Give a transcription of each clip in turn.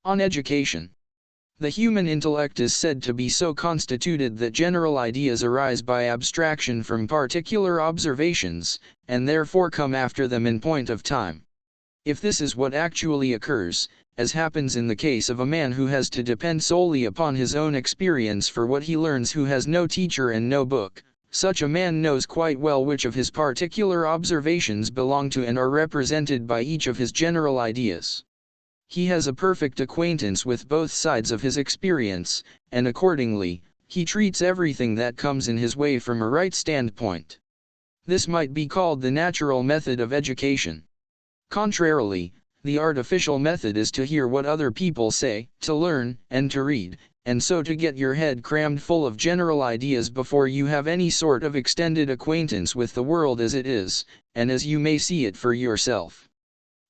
On education. The human intellect is said to be so constituted that general ideas arise by abstraction from particular observations, and therefore come after them in point of time. If this is what actually occurs, as happens in the case of a man who has to depend solely upon his own experience for what he learns, who has no teacher and no book, such a man knows quite well which of his particular observations belong to and are represented by each of his general ideas. He has a perfect acquaintance with both sides of his experience, and accordingly, he treats everything that comes in his way from a right standpoint. This might be called the natural method of education. Contrarily, the artificial method is to hear what other people say, to learn, and to read, and so to get your head crammed full of general ideas before you have any sort of extended acquaintance with the world as it is, and as you may see it for yourself.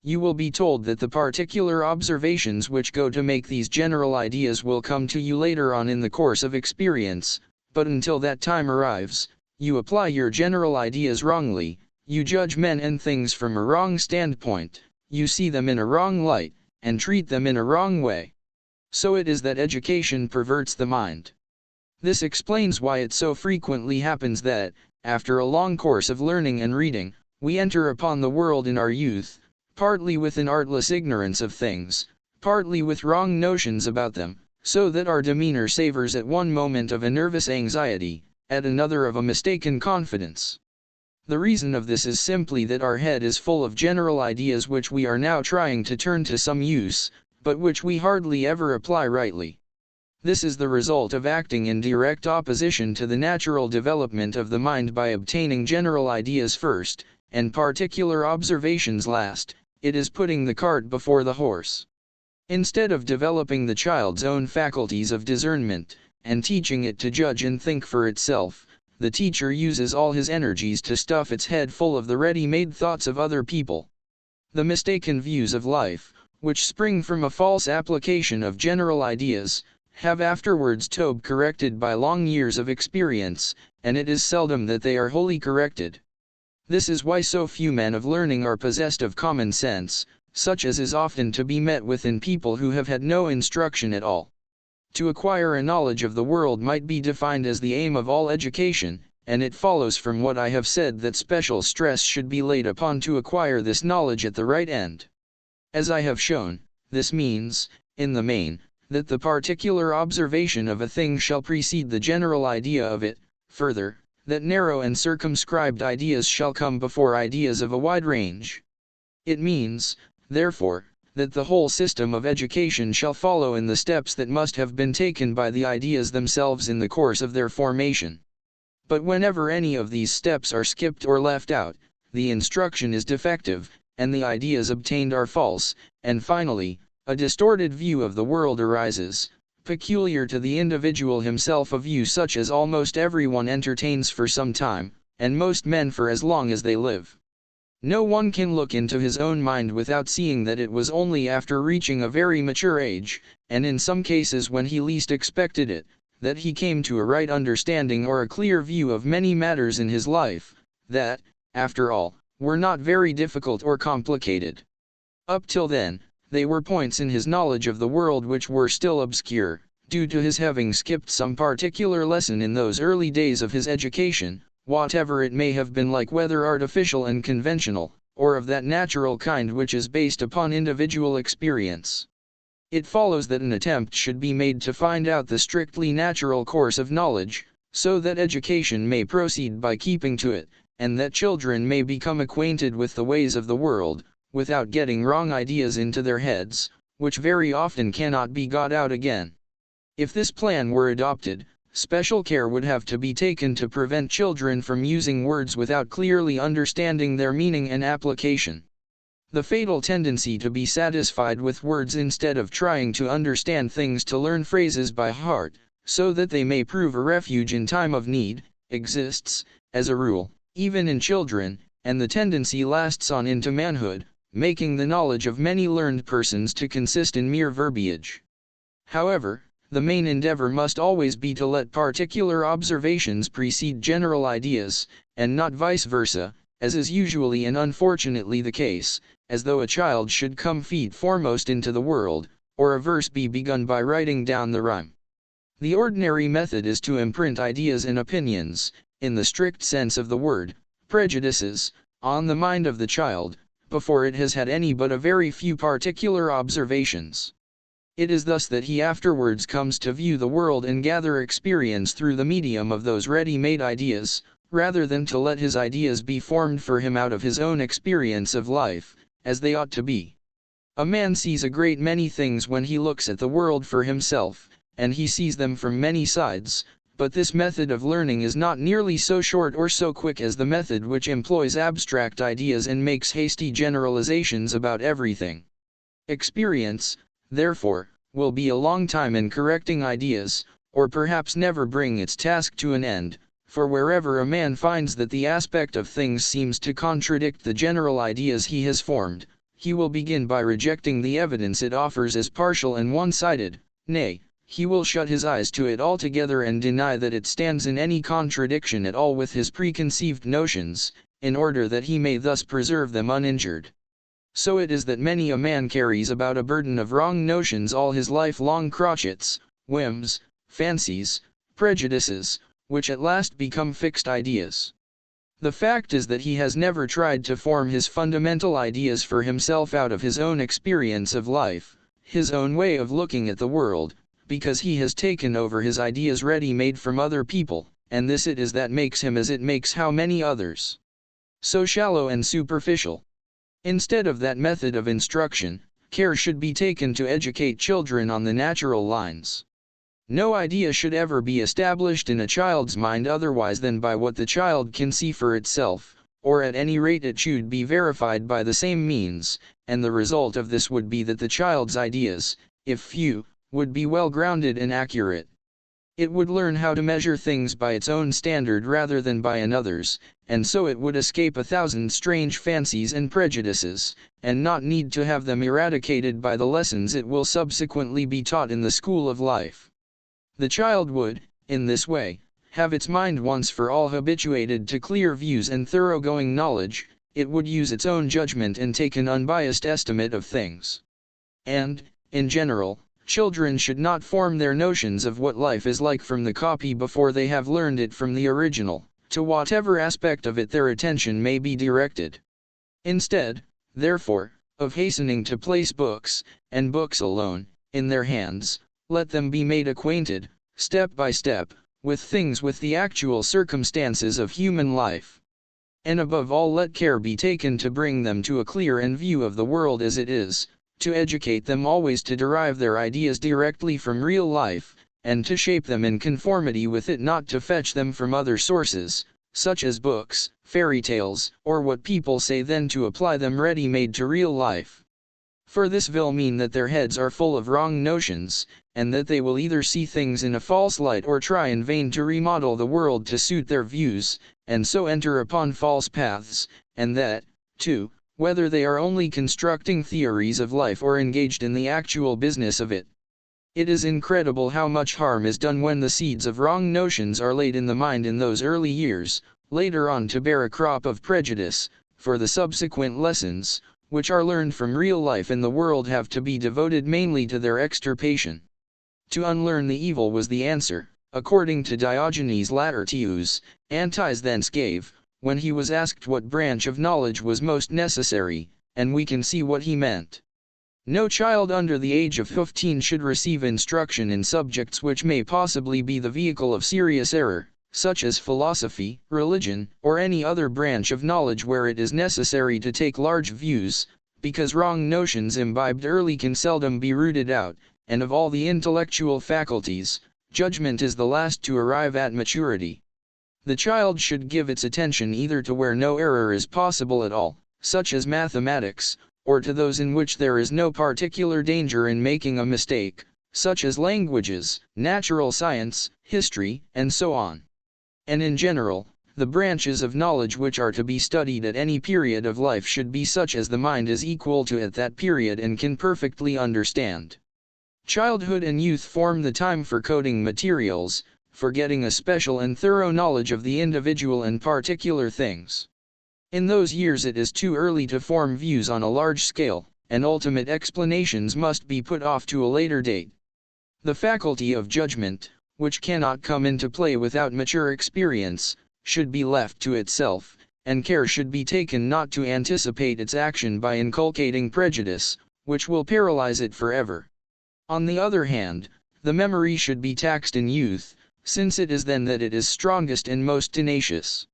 You will be told that the particular observations which go to make these general ideas will come to you later on in the course of experience, but until that time arrives, you apply your general ideas wrongly, you judge men and things from a wrong standpoint, you see them in a wrong light, and treat them in a wrong way. So it is that education perverts the mind. This explains why it so frequently happens that, after a long course of learning and reading, we enter upon the world in our youth, partly with an artless ignorance of things, partly with wrong notions about them, so that our demeanor savors at one moment of a nervous anxiety, at another of a mistaken confidence. The reason of this is simply that our head is full of general ideas which we are now trying to turn to some use, but which we hardly ever apply rightly. This is the result of acting in direct opposition to the natural development of the mind by obtaining general ideas first, and particular observations last. It is putting the cart before the horse. Instead of developing the child's own faculties of discernment, and teaching it to judge and think for itself, the teacher uses all his energies to stuff its head full of the ready-made thoughts of other people. The mistaken views of life, which spring from a false application of general ideas, have afterwards to be corrected by long years of experience, and it is seldom that they are wholly corrected. This is why so few men of learning are possessed of common sense, such as is often to be met with in people who have had no instruction at all. To acquire a knowledge of the world might be defined as the aim of all education, and it follows from what I have said that special stress should be laid upon to acquire this knowledge at the right end. As I have shown, this means, in the main, that the particular observation of a thing shall precede the general idea of it, further, that narrow and circumscribed ideas shall come before ideas of a wide range. It means, therefore, that the whole system of education shall follow in the steps that must have been taken by the ideas themselves in the course of their formation. But whenever any of these steps are skipped or left out, the instruction is defective, and the ideas obtained are false, and finally, a distorted view of the world arises, peculiar to the individual himself, a view such as almost everyone entertains for some time, and most men for as long as they live. No one can look into his own mind without seeing that it was only after reaching a very mature age, and in some cases when he least expected it, that he came to a right understanding or a clear view of many matters in his life, that, after all, were not very difficult or complicated. Up till then, they were points in his knowledge of the world which were still obscure, due to his having skipped some particular lesson in those early days of his education, whatever it may have been, like whether artificial and conventional, or of that natural kind which is based upon individual experience. It follows that an attempt should be made to find out the strictly natural course of knowledge, so that education may proceed by keeping to it, and that children may become acquainted with the ways of the world, without getting wrong ideas into their heads, which very often cannot be got out again. If this plan were adopted, special care would have to be taken to prevent children from using words without clearly understanding their meaning and application. The fatal tendency to be satisfied with words instead of trying to understand things, to learn phrases by heart, so that they may prove a refuge in time of need, exists, as a rule, even in children, and the tendency lasts on into manhood, making the knowledge of many learned persons to consist in mere verbiage. However, the main endeavor must always be to let particular observations precede general ideas, and not vice versa, as is usually and unfortunately the case, as though a child should come feet foremost into the world, or a verse be begun by writing down the rhyme. The ordinary method is to imprint ideas and opinions, in the strict sense of the word, prejudices, on the mind of the child, before it has had any but a very few particular observations. It is thus that he afterwards comes to view the world and gather experience through the medium of those ready-made ideas, rather than to let his ideas be formed for him out of his own experience of life, as they ought to be. A man sees a great many things when he looks at the world for himself, and he sees them from many sides, but this method of learning is not nearly so short or so quick as the method which employs abstract ideas and makes hasty generalizations about everything. Experience, therefore, will be a long time in correcting ideas, or perhaps never bring its task to an end, for wherever a man finds that the aspect of things seems to contradict the general ideas he has formed, he will begin by rejecting the evidence it offers as partial and one-sided, nay, he will shut his eyes to it altogether and deny that it stands in any contradiction at all with his preconceived notions, in order that he may thus preserve them uninjured. So it is that many a man carries about a burden of wrong notions all his life long, crotchets, whims, fancies, prejudices, which at last become fixed ideas. The fact is that he has never tried to form his fundamental ideas for himself out of his own experience of life, his own way of looking at the world, because he has taken over his ideas ready-made from other people, and this it is that makes him as it makes how many others. So shallow and superficial. Instead of that method of instruction, care should be taken to educate children on the natural lines. No idea should ever be established in a child's mind otherwise than by what the child can see for itself, or at any rate it should be verified by the same means, and the result of this would be that the child's ideas, if few, would be well grounded and accurate. It would learn how to measure things by its own standard rather than by another's, and so it would escape 1,000 strange fancies and prejudices, and not need to have them eradicated by the lessons it will subsequently be taught in the school of life. The child would, in this way, have its mind once for all habituated to clear views and thoroughgoing knowledge. It would use its own judgment and take an unbiased estimate of things. And, in general, children should not form their notions of what life is like from the copy before they have learned it from the original, to whatever aspect of it their attention may be directed. Instead, therefore, of hastening to place books, and books alone, in their hands, let them be made acquainted, step by step, with things with the actual circumstances of human life. And above all let care be taken to bring them to a clear view of the world as it is, to educate them always to derive their ideas directly from real life, and to shape them in conformity with it, not to fetch them from other sources, such as books, fairy tales, or what people say, then to apply them ready-made to real life. For this will mean that their heads are full of wrong notions, and that they will either see things in a false light or try in vain to remodel the world to suit their views, and so enter upon false paths, and that, too, whether they are only constructing theories of life or engaged in the actual business of it. It is incredible how much harm is done when the seeds of wrong notions are laid in the mind in those early years, later on to bear a crop of prejudice, for the subsequent lessons, which are learned from real life in the world, have to be devoted mainly to their extirpation. To unlearn the evil was the answer, according to Diogenes Laertius. Antis thence gave, when he was asked what branch of knowledge was most necessary, and we can see what he meant. No child under the age of 15 should receive instruction in subjects which may possibly be the vehicle of serious error, such as philosophy, religion, or any other branch of knowledge where it is necessary to take large views, because wrong notions imbibed early can seldom be rooted out, and of all the intellectual faculties, judgment is the last to arrive at maturity. The child should give its attention either to where no error is possible at all, such as mathematics, or to those in which there is no particular danger in making a mistake, such as languages, natural science, history, and so on. And in general, the branches of knowledge which are to be studied at any period of life should be such as the mind is equal to at that period and can perfectly understand. Childhood and youth form the time for coding materials, for getting a special and thorough knowledge of the individual and particular things. In those years it is too early to form views on a large scale, and ultimate explanations must be put off to a later date. The faculty of judgment, which cannot come into play without mature experience, should be left to itself, and care should be taken not to anticipate its action by inculcating prejudice, which will paralyze it forever. On the other hand, the memory should be taxed in youth, since it is then that it is strongest and most tenacious.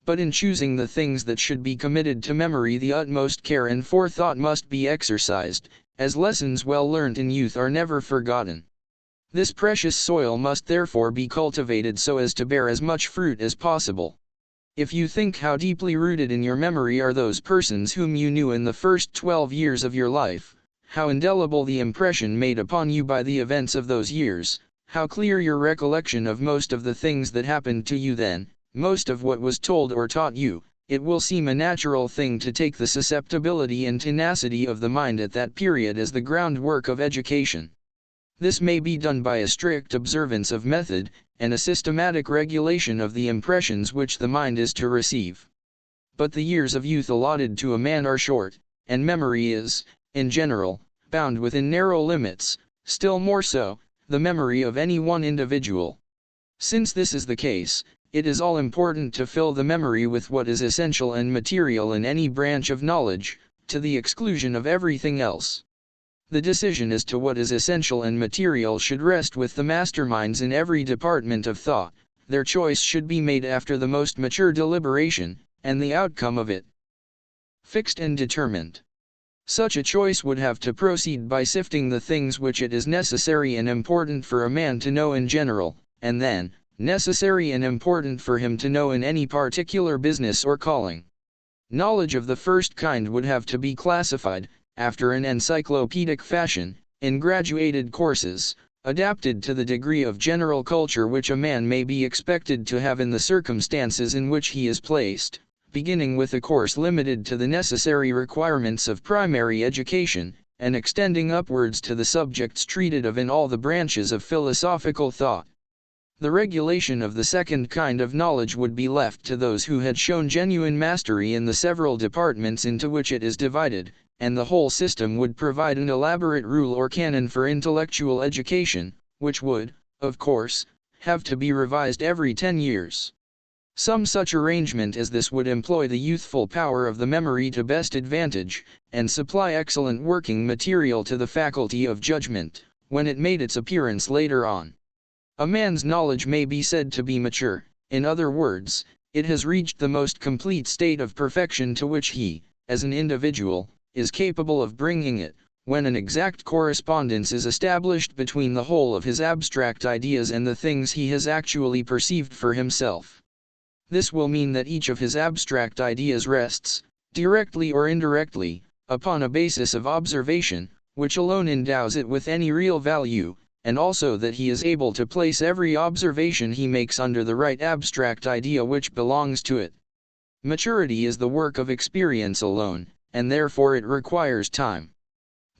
But in choosing the things that should be committed to memory, the utmost care and forethought must be exercised, as lessons well learnt in youth are never forgotten. This precious soil must therefore be cultivated so as to bear as much fruit as possible. If you think how deeply rooted in your memory are those persons whom you knew in the first 12 years of your life, how indelible the impression made upon you by the events of those years, how clear your recollection of most of the things that happened to you then, most of what was told or taught you, it will seem a natural thing to take the susceptibility and tenacity of the mind at that period as the groundwork of education. This may be done by a strict observance of method, and a systematic regulation of the impressions which the mind is to receive. But the years of youth allotted to a man are short, and memory is, in general, bound within narrow limits, still more so, the memory of any one individual. Since this is the case, it is all important to fill the memory with what is essential and material in any branch of knowledge, to the exclusion of everything else. The decision as to what is essential and material should rest with the masterminds in every department of thought. Their choice should be made after the most mature deliberation, and the outcome of it fixed and determined. Such a choice would have to proceed by sifting the things which it is necessary and important for a man to know in general, and then, necessary and important for him to know in any particular business or calling. Knowledge of the first kind would have to be classified, after an encyclopedic fashion, in graduated courses, adapted to the degree of general culture which a man may be expected to have in the circumstances in which he is placed, beginning with a course limited to the necessary requirements of primary education, and extending upwards to the subjects treated of in all the branches of philosophical thought. The regulation of the second kind of knowledge would be left to those who had shown genuine mastery in the several departments into which it is divided, and the whole system would provide an elaborate rule or canon for intellectual education, which would, of course, have to be revised every 10 years. Some such arrangement as this would employ the youthful power of the memory to best advantage, and supply excellent working material to the faculty of judgment, when it made its appearance later on. A man's knowledge may be said to be mature, in other words, it has reached the most complete state of perfection to which he, as an individual, is capable of bringing it, when an exact correspondence is established between the whole of his abstract ideas and the things he has actually perceived for himself. This will mean that each of his abstract ideas rests, directly or indirectly, upon a basis of observation, which alone endows it with any real value, and also that he is able to place every observation he makes under the right abstract idea which belongs to it. Maturity is the work of experience alone, and therefore it requires time.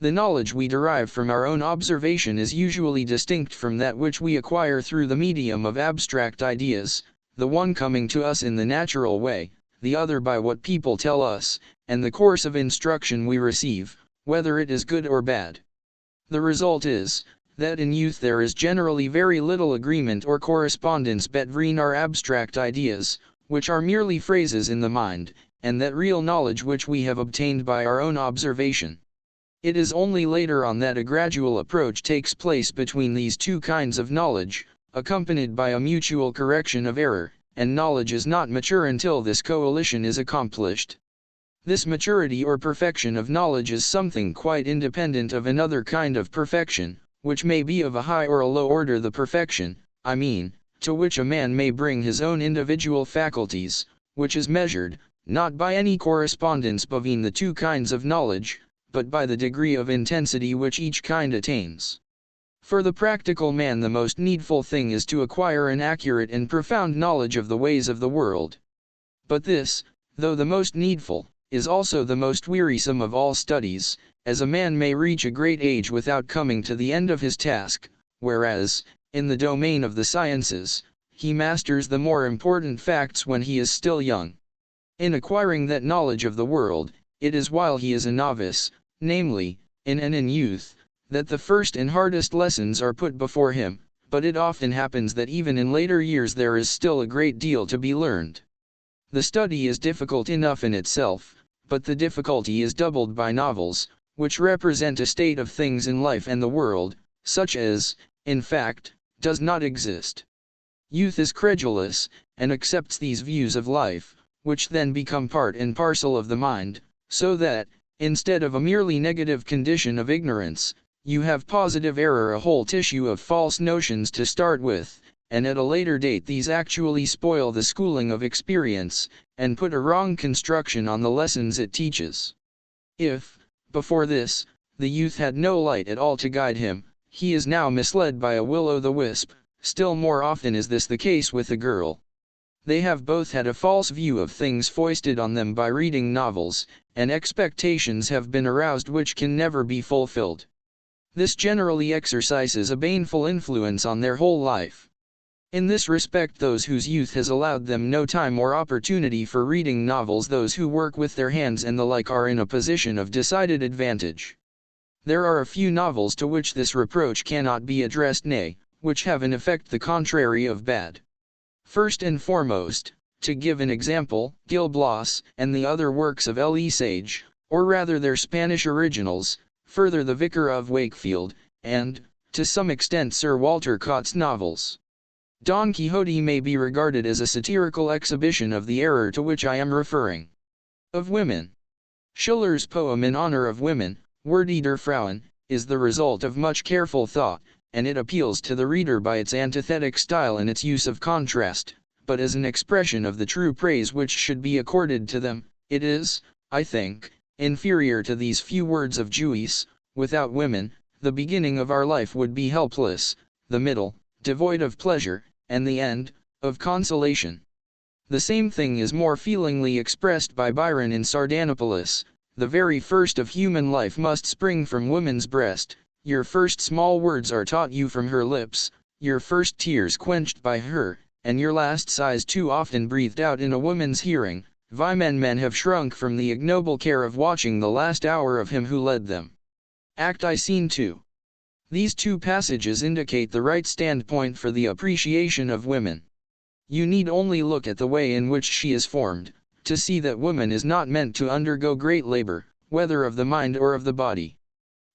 The knowledge we derive from our own observation is usually distinct from that which we acquire through the medium of abstract ideas, the one coming to us in the natural way, the other by what people tell us, and the course of instruction we receive, whether it is good or bad. The result is, that in youth there is generally very little agreement or correspondence between our abstract ideas, which are merely phrases in the mind, and that real knowledge which we have obtained by our own observation. It is only later on that a gradual approach takes place between these two kinds of knowledge, accompanied by a mutual correction of error, and knowledge is not mature until this coalition is accomplished. This maturity or perfection of knowledge is something quite independent of another kind of perfection, which may be of a high or a low order. The perfection, I mean, to which a man may bring his own individual faculties, which is measured, not by any correspondence between the two kinds of knowledge, but by the degree of intensity which each kind attains. For the practical man the most needful thing is to acquire an accurate and profound knowledge of the ways of the world. But this, though the most needful, is also the most wearisome of all studies, as a man may reach a great age without coming to the end of his task, whereas, in the domain of the sciences, he masters the more important facts when he is still young. In acquiring that knowledge of the world, it is while he is a novice, namely, in youth, that the first and hardest lessons are put before him, but it often happens that even in later years there is still a great deal to be learned. The study is difficult enough in itself, but the difficulty is doubled by novels, which represent a state of things in life and the world, such as, in fact, does not exist. Youth is credulous, and accepts these views of life, which then become part and parcel of the mind, so that, instead of a merely negative condition of ignorance, you have positive error, a whole tissue of false notions to start with, and at a later date these actually spoil the schooling of experience, and put a wrong construction on the lessons it teaches. If, before this, the youth had no light at all to guide him, he is now misled by a will-o'-the-wisp. Still more often is this the case with the girl. They have both had a false view of things foisted on them by reading novels, and expectations have been aroused which can never be fulfilled. This generally exercises a baneful influence on their whole life. In this respect, those whose youth has allowed them no time or opportunity for reading novels, those who work with their hands and the like, are in a position of decided advantage. There are a few novels to which this reproach cannot be addressed, nay, which have in effect the contrary of bad. First and foremost, to give an example, Gil Blas, and the other works of L. E. Sage, or rather their Spanish originals, further the Vicar of Wakefield, and, to some extent, Sir Walter Scott's novels. Don Quixote may be regarded as a satirical exhibition of the error to which I am referring. Of women. Schiller's poem in honor of women, Würde der Frauen, is the result of much careful thought, and it appeals to the reader by its antithetic style and its use of contrast, but as an expression of the true praise which should be accorded to them, it is, I think, inferior to these few words of Joyce: without women, the beginning of our life would be helpless, the middle, devoid of pleasure, and the end, of consolation. The same thing is more feelingly expressed by Byron in Sardanapalus: the very first of human life must spring from woman's breast, your first small words are taught you from her lips, your first tears quenched by her, and your last sighs too often breathed out in a woman's hearing. Men have shrunk from the ignoble care of watching the last hour of him who led them. Act I, Scene 2. These two passages indicate the right standpoint for the appreciation of women. You need only look at the way in which she is formed, to see that woman is not meant to undergo great labor, whether of the mind or of the body.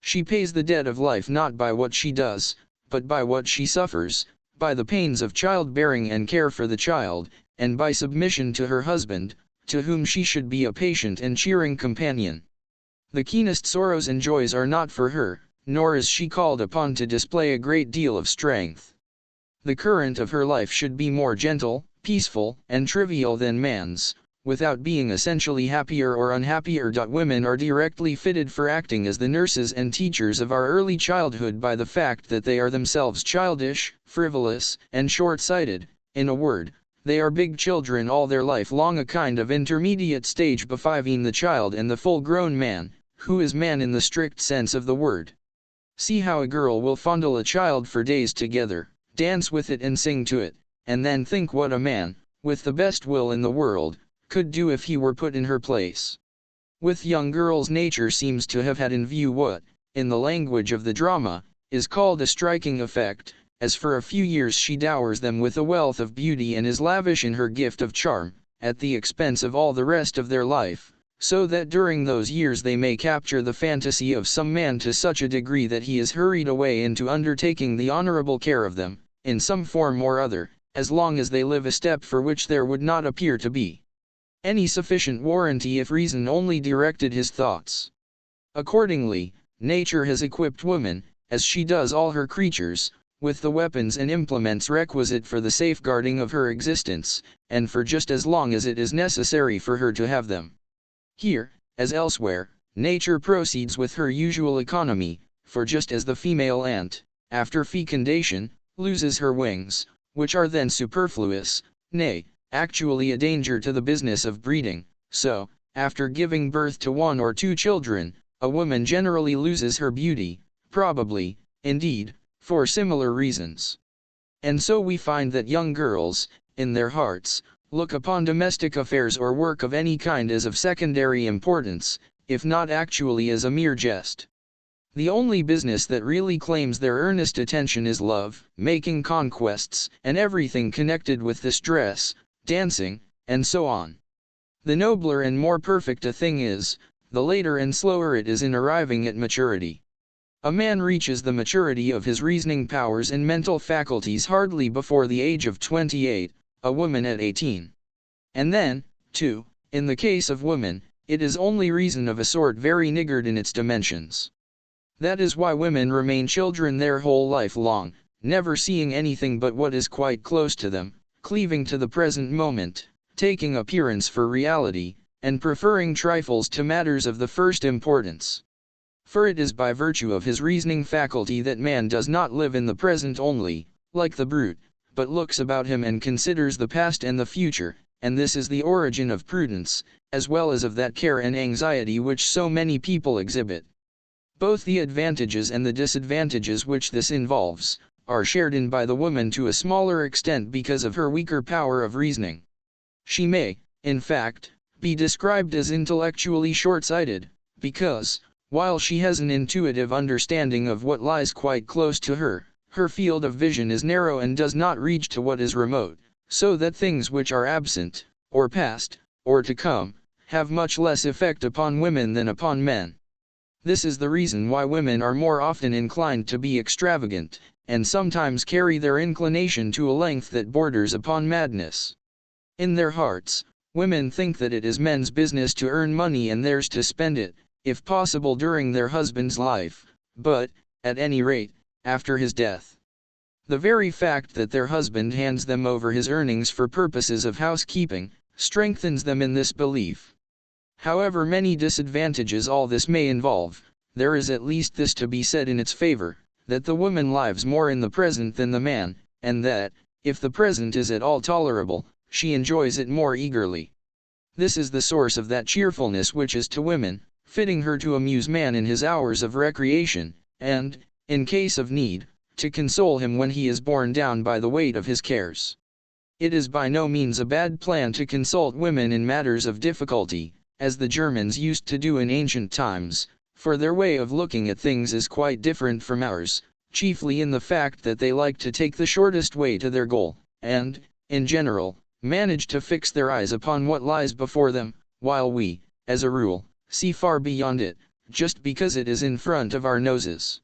She pays the debt of life not by what she does, but by what she suffers, by the pains of childbearing and care for the child, and by submission to her husband, to whom she should be a patient and cheering companion. The keenest sorrows and joys are not for her, nor is she called upon to display a great deal of strength. The current of her life should be more gentle, peaceful, and trivial than man's, without being essentially happier or unhappier. Women are directly fitted for acting as the nurses and teachers of our early childhood by the fact that they are themselves childish, frivolous, and short-sighted. In a word, they are big children all their life long, a kind of intermediate stage between the child and the full-grown man, who is man in the strict sense of the word. See how a girl will fondle a child for days together, dance with it and sing to it, and then think what a man, with the best will in the world, could do if he were put in her place. With young girls nature seems to have had in view what, in the language of the drama, is called a striking effect, as for a few years she dowers them with a wealth of beauty and is lavish in her gift of charm, at the expense of all the rest of their life, so that during those years they may capture the fantasy of some man to such a degree that he is hurried away into undertaking the honorable care of them, in some form or other, as long as they live, a step for which there would not appear to be any sufficient warranty if reason only directed his thoughts. Accordingly, nature has equipped woman, as she does all her creatures, with the weapons and implements requisite for the safeguarding of her existence, and for just as long as it is necessary for her to have them. Here, as elsewhere, nature proceeds with her usual economy, for just as the female ant, after fecundation, loses her wings, which are then superfluous, nay, actually a danger to the business of breeding, so, after giving birth to one or two children, a woman generally loses her beauty, probably, indeed, for similar reasons. And so we find that young girls, in their hearts, look upon domestic affairs or work of any kind as of secondary importance, if not actually as a mere jest. The only business that really claims their earnest attention is love, making conquests, and everything connected with this dress, dancing, and so on. The nobler and more perfect a thing is, the later and slower it is in arriving at maturity. A man reaches the maturity of his reasoning powers and mental faculties hardly before the age of 28, a woman at 18. And then, too, in the case of women, it is only reason of a sort very niggard in its dimensions. That is why women remain children their whole life long, never seeing anything but what is quite close to them, cleaving to the present moment, taking appearance for reality, and preferring trifles to matters of the first importance. For it is by virtue of his reasoning faculty that man does not live in the present only, like the brute, but looks about him and considers the past and the future, and this is the origin of prudence, as well as of that care and anxiety which so many people exhibit. Both the advantages and the disadvantages which this involves, are shared in by the woman to a smaller extent because of her weaker power of reasoning. She may, in fact, be described as intellectually short-sighted, because, while she has an intuitive understanding of what lies quite close to her, her field of vision is narrow and does not reach to what is remote, so that things which are absent, or past, or to come, have much less effect upon women than upon men. This is the reason why women are more often inclined to be extravagant, and sometimes carry their inclination to a length that borders upon madness. In their hearts, women think that it is men's business to earn money and theirs to spend it, if possible during their husband's life, but, at any rate, after his death. The very fact that their husband hands them over his earnings for purposes of housekeeping, strengthens them in this belief. However many disadvantages all this may involve, there is at least this to be said in its favor, that the woman lives more in the present than the man, and that, if the present is at all tolerable, she enjoys it more eagerly. This is the source of that cheerfulness which is to women, fitting her to amuse man in his hours of recreation, and, in case of need, to console him when he is borne down by the weight of his cares. It is by no means a bad plan to consult women in matters of difficulty, as the Germans used to do in ancient times, for their way of looking at things is quite different from ours, chiefly in the fact that they like to take the shortest way to their goal, and, in general, manage to fix their eyes upon what lies before them, while we, as a rule, see far beyond it, just because it is in front of our noses.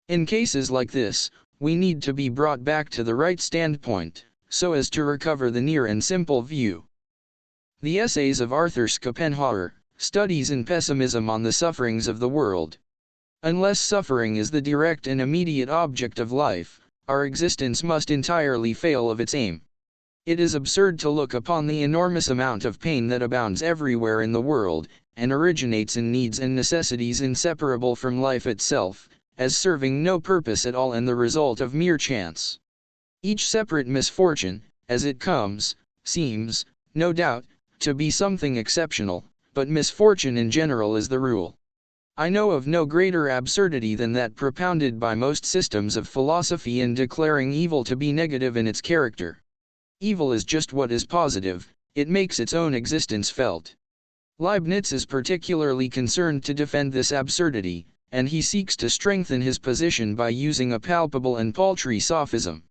In cases like this, we need to be brought back to the right standpoint, so as to recover the near and simple view. The essays of Arthur Schopenhauer, Studies in Pessimism on the Sufferings of the World. Unless suffering is the direct and immediate object of life, our existence must entirely fail of its aim. It is absurd to look upon the enormous amount of pain that abounds everywhere in the world, and originates in needs and necessities inseparable from life itself, as serving no purpose at all and the result of mere chance. Each separate misfortune, as it comes, seems, no doubt, to be something exceptional, but misfortune in general is the rule. I know of no greater absurdity than that propounded by most systems of philosophy in declaring evil to be negative in its character. Evil is just what is positive, it makes its own existence felt. Leibniz is particularly concerned to defend this absurdity, and he seeks to strengthen his position by using a palpable and paltry sophism.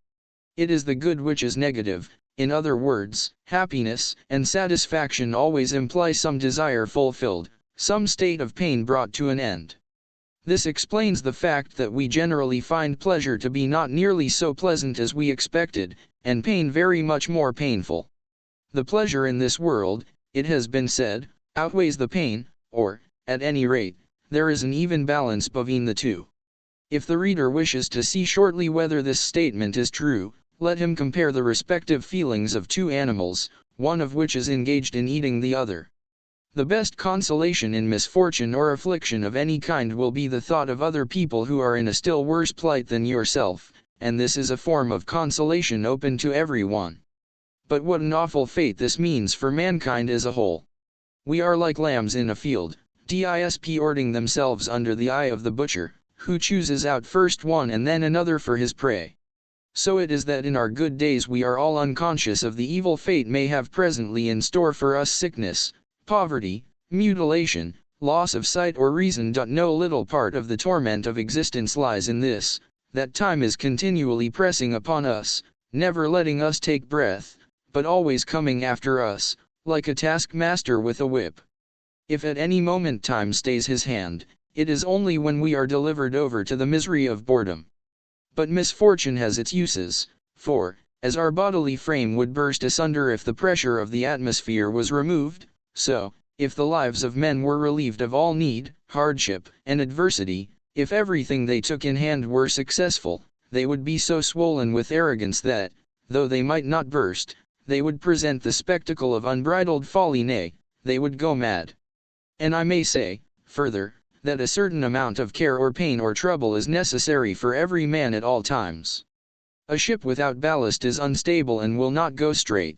It is the good which is negative. In other words, happiness and satisfaction always imply some desire fulfilled, some state of pain brought to an end. This explains the fact that we generally find pleasure to be not nearly so pleasant as we expected, and pain very much more painful. The pleasure in this world, it has been said, outweighs the pain, or, at any rate, there is an even balance between the two. If the reader wishes to see shortly whether this statement is true, let him compare the respective feelings of two animals, one of which is engaged in eating the other. The best consolation in misfortune or affliction of any kind will be the thought of other people who are in a still worse plight than yourself, and this is a form of consolation open to everyone. But what an awful fate this means for mankind as a whole. We are like lambs in a field, disporting themselves under the eye of the butcher, who chooses out first one and then another for his prey. So it is that in our good days we are all unconscious of the evil fate may have presently in store for us: sickness, poverty, mutilation, loss of sight or reason. No little part of the torment of existence lies in this, that time is continually pressing upon us, never letting us take breath, but always coming after us, like a taskmaster with a whip. If at any moment time stays his hand, it is only when we are delivered over to the misery of boredom. But misfortune has its uses, for, as our bodily frame would burst asunder if the pressure of the atmosphere was removed, so, if the lives of men were relieved of all need, hardship, and adversity, if everything they took in hand were successful, they would be so swollen with arrogance that, though they might not burst, they would present the spectacle of unbridled folly, nay, they would go mad. And I may say, further, that a certain amount of care or pain or trouble is necessary for every man at all times. A ship without ballast is unstable and will not go straight.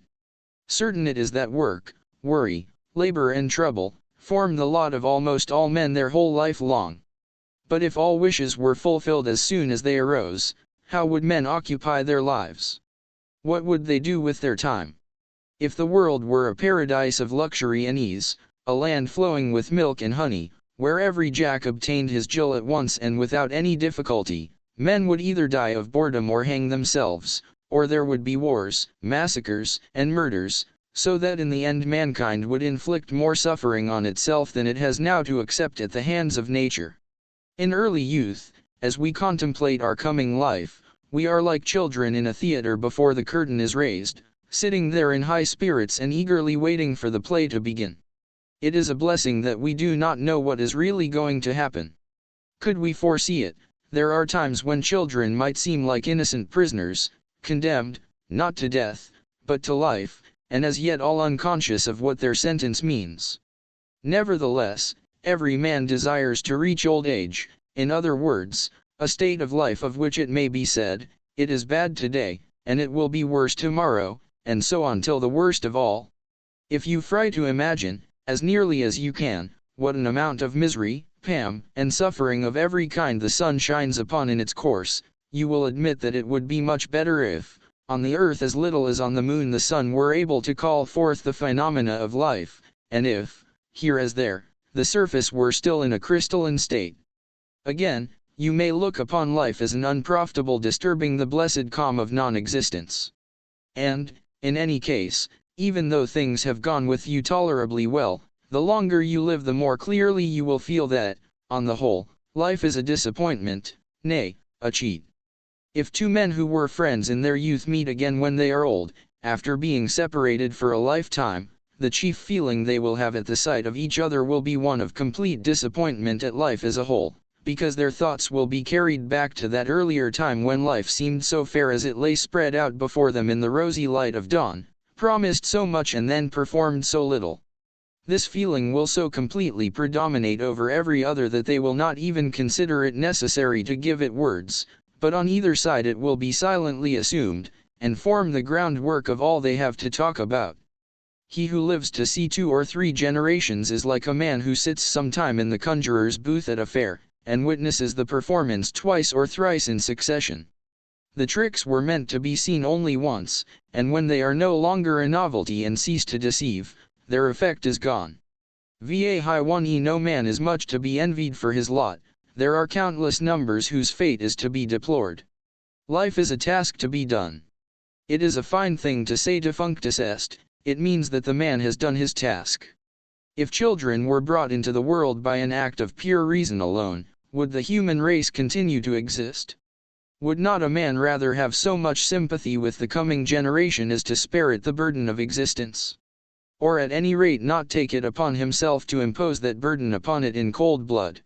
Certain it is that work, worry, labor and trouble, form the lot of almost all men their whole life long. But if all wishes were fulfilled as soon as they arose, how would men occupy their lives? What would they do with their time? If the world were a paradise of luxury and ease, a land flowing with milk and honey, where every jack obtained his Jill at once and without any difficulty, men would either die of boredom or hang themselves, or there would be wars, massacres, and murders, so that in the end mankind would inflict more suffering on itself than it has now to accept at the hands of nature. In early youth, as we contemplate our coming life, we are like children in a theater before the curtain is raised, sitting there in high spirits and eagerly waiting for the play to begin. It is a blessing that we do not know what is really going to happen. Could we foresee it, there are times when children might seem like innocent prisoners, condemned, not to death, but to life, and as yet all unconscious of what their sentence means. Nevertheless, every man desires to reach old age, in other words, a state of life of which it may be said, it is bad today, and it will be worse tomorrow, and so on till the worst of all. If you try to imagine, as nearly as you can, what an amount of misery, and suffering of every kind the sun shines upon in its course, you will admit that it would be much better if, on the earth as little as on the moon, the sun were able to call forth the phenomena of life, and if, here as there, the surface were still in a crystalline state. Again, you may look upon life as an unprofitable disturbing the blessed calm of non-existence. And, in any case, even though things have gone with you tolerably well, the longer you live the more clearly you will feel that, on the whole, life is a disappointment, nay, a cheat. If two men who were friends in their youth meet again when they are old, after being separated for a lifetime, the chief feeling they will have at the sight of each other will be one of complete disappointment at life as a whole, because their thoughts will be carried back to that earlier time when life seemed so fair as it lay spread out before them in the rosy light of dawn, promised so much and then performed so little. This feeling will so completely predominate over every other that they will not even consider it necessary to give it words, but on either side it will be silently assumed, and form the groundwork of all they have to talk about. He who lives to see 2 or 3 generations is like a man who sits some time in the conjurer's booth at a fair, and witnesses the performance twice or thrice in succession. The tricks were meant to be seen only once, and when they are no longer a novelty and cease to deceive, their effect is gone. No man is much to be envied for his lot, there are countless numbers whose fate is to be deplored. Life is a task to be done. It is a fine thing to say defunctus est, it means that the man has done his task. If children were brought into the world by an act of pure reason alone, would the human race continue to exist? Would not a man rather have so much sympathy with the coming generation as to spare it the burden of existence? Or at any rate not take it upon himself to impose that burden upon it in cold blood?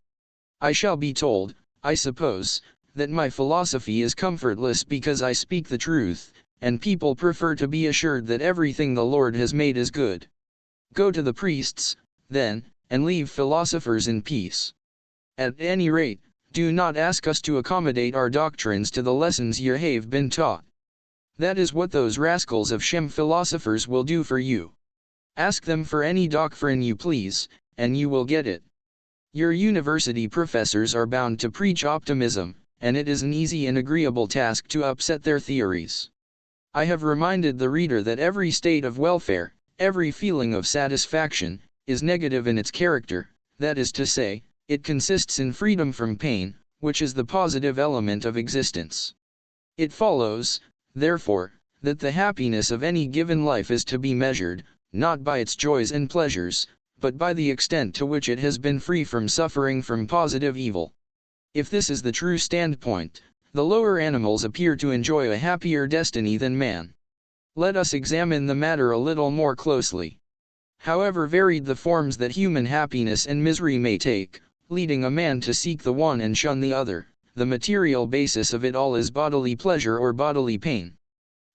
I shall be told, I suppose, that my philosophy is comfortless because I speak the truth, and people prefer to be assured that everything the Lord has made is good. Go to the priests, then, and leave philosophers in peace. At any rate, do not ask us to accommodate our doctrines to the lessons ye have been taught. That is what those rascals of Shem philosophers will do for you. Ask them for any doctrine you please, and you will get it. Your university professors are bound to preach optimism, and it is an easy and agreeable task to upset their theories. I have reminded the reader that every state of welfare, every feeling of satisfaction, is negative in its character, that is to say, it consists in freedom from pain, which is the positive element of existence. It follows, therefore, that the happiness of any given life is to be measured, not by its joys and pleasures, but by the extent to which it has been free from suffering from positive evil. If this is the true standpoint, the lower animals appear to enjoy a happier destiny than man. Let us examine the matter a little more closely. However varied the forms that human happiness and misery may take, leading a man to seek the one and shun the other, the material basis of it all is bodily pleasure or bodily pain.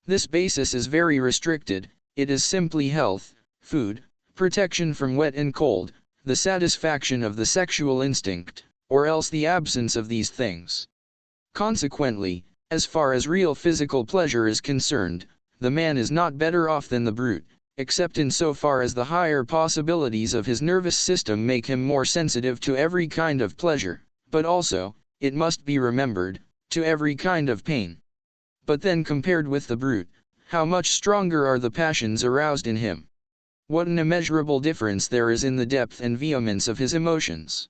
This basis is very restricted. It is simply health, food, protection from wet and cold, the satisfaction of the sexual instinct, or else the absence of these things. Consequently, as far as real physical pleasure is concerned, the man is not better off than the brute, except in so far as the higher possibilities of his nervous system make him more sensitive to every kind of pleasure, but also, it must be remembered, to every kind of pain. But then compared with the brute, how much stronger are the passions aroused in him? What an immeasurable difference there is in the depth and vehemence of his emotions.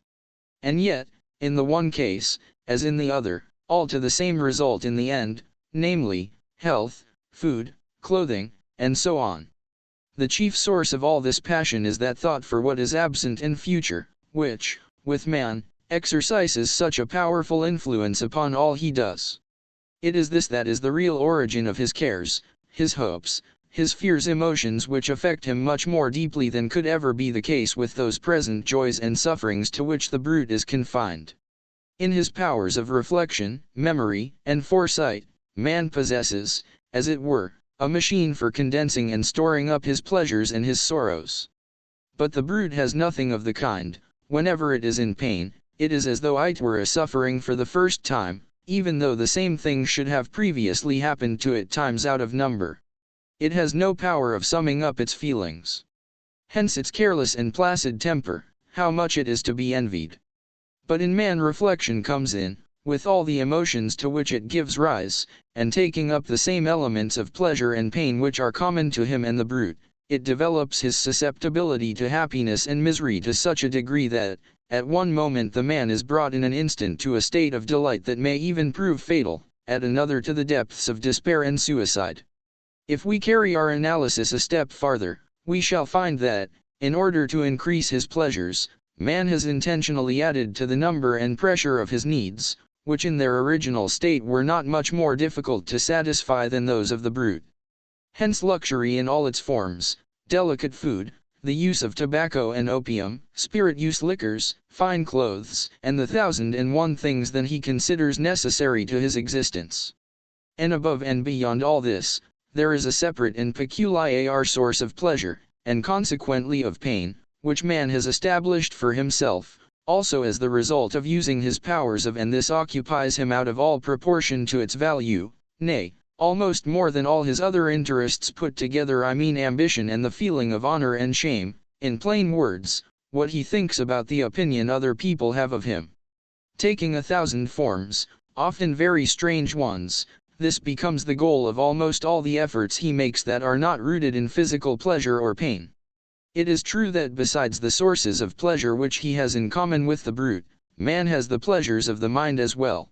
And yet, in the one case, as in the other, all to the same result in the end, namely, health, food, clothing, and so on. The chief source of all this passion is that thought for what is absent and future, which, with man, exercises such a powerful influence upon all he does. It is this that is the real origin of his cares, his hopes, his fears, emotions which affect him much more deeply than could ever be the case with those present joys and sufferings to which the brute is confined. In his powers of reflection, memory, and foresight, man possesses, as it were, a machine for condensing and storing up his pleasures and his sorrows. But the brute has nothing of the kind. Whenever it is in pain, it is as though it were suffering for the first time, even though the same thing should have previously happened to it times out of number. It has no power of summing up its feelings. Hence its careless and placid temper, how much it is to be envied. But in man reflection comes in, with all the emotions to which it gives rise, and taking up the same elements of pleasure and pain which are common to him and the brute, it develops his susceptibility to happiness and misery to such a degree that, at one moment the man is brought in an instant to a state of delight that may even prove fatal, at another to the depths of despair and suicide. If we carry our analysis a step farther, we shall find that, in order to increase his pleasures, man has intentionally added to the number and pressure of his needs, which in their original state were not much more difficult to satisfy than those of the brute. Hence luxury in all its forms, delicate food, the use of tobacco and opium, spirit-use liquors, fine clothes, and the 1,001 things that he considers necessary to his existence. And above and beyond all this, there is a separate and peculiar source of pleasure, and consequently of pain, which man has established for himself, also as the result of using his powers of, and this occupies him out of all proportion to its value, nay, almost more than all his other interests put together. I mean ambition and the feeling of honor and shame, in plain words, what he thinks about the opinion other people have of him. Taking 1,000 forms, often very strange ones, this becomes the goal of almost all the efforts he makes that are not rooted in physical pleasure or pain. It is true that besides the sources of pleasure which he has in common with the brute, man has the pleasures of the mind as well.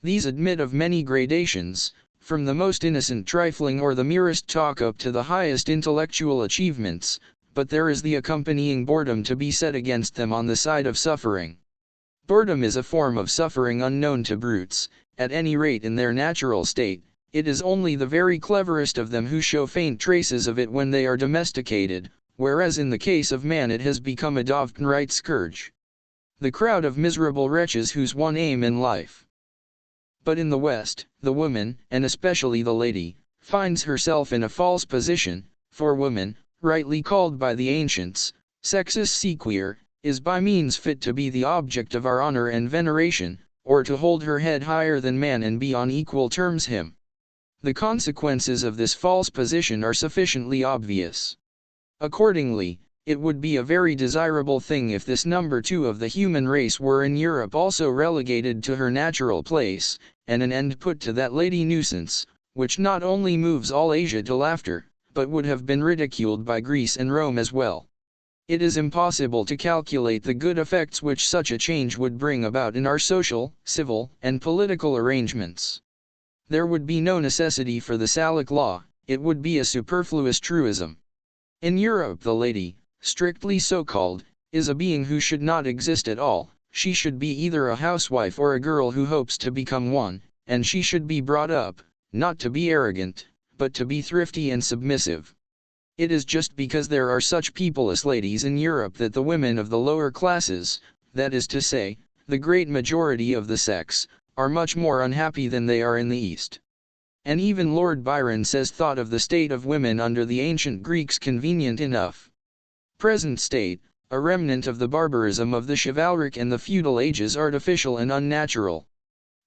These admit of many gradations, from the most innocent trifling or the merest talk up to the highest intellectual achievements, but there is the accompanying boredom to be set against them on the side of suffering. Boredom is a form of suffering unknown to brutes, at any rate in their natural state. It is only the very cleverest of them who show faint traces of it when they are domesticated, whereas in the case of man it has become a downright scourge. The crowd of miserable wretches whose one aim in life. But in the West, the woman, and especially the lady, finds herself in a false position, for woman, rightly called by the ancients, sexus sequier, is by means fit to be the object of our honor and veneration, or to hold her head higher than man and be on equal terms him. The consequences of this false position are sufficiently obvious. Accordingly, it would be a very desirable thing if this number 2 of the human race were in Europe also relegated to her natural place, and an end put to that lady nuisance, which not only moves all Asia to laughter, but would have been ridiculed by Greece and Rome as well. It is impossible to calculate the good effects which such a change would bring about in our social, civil, and political arrangements. There would be no necessity for the Salic law, it would be a superfluous truism. In Europe the lady, strictly so called, is a being who should not exist at all. She should be either a housewife or a girl who hopes to become one, and she should be brought up, not to be arrogant, but to be thrifty and submissive. It is just because there are such people as ladies in Europe that the women of the lower classes, that is to say, the great majority of the sex, are much more unhappy than they are in the East. And even Lord Byron says thought of the state of women under the ancient Greeks convenient enough. Present state, a remnant of the barbarism of the chivalric and the feudal ages, artificial and unnatural.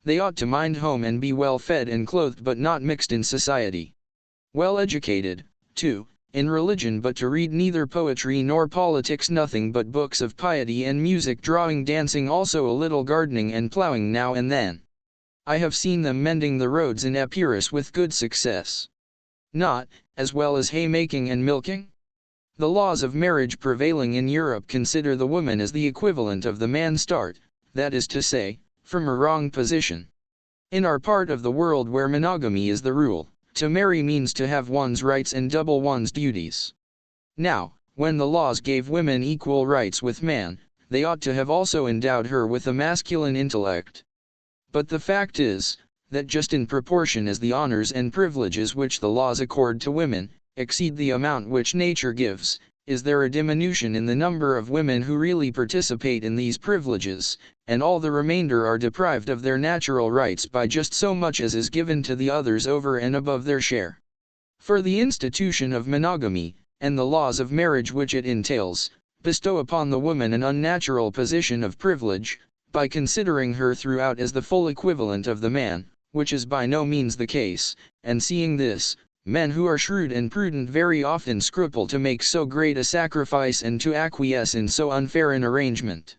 They ought to mind home and be well fed and clothed but not mixed in society. Well educated, too, in religion, but to read neither poetry nor politics, nothing but books of piety and music, drawing, dancing, also a little gardening and ploughing now and then. I have seen them mending the roads in Epirus with good success. Not, as well as haymaking and milking? The laws of marriage prevailing in Europe consider the woman as the equivalent of the man, start, that is to say, from a wrong position. In our part of the world where monogamy is the rule, to marry means to have one's rights and double one's duties. Now, when the laws gave women equal rights with man, they ought to have also endowed her with a masculine intellect. But the fact is, that just in proportion as the honors and privileges which the laws accord to women, exceed the amount which nature gives, is there a diminution in the number of women who really participate in these privileges, and all the remainder are deprived of their natural rights by just so much as is given to the others over and above their share. For the institution of monogamy, and the laws of marriage which it entails, bestow upon the woman an unnatural position of privilege, by considering her throughout as the full equivalent of the man, which is by no means the case, and seeing this, men who are shrewd and prudent very often scruple to make so great a sacrifice and to acquiesce in so unfair an arrangement.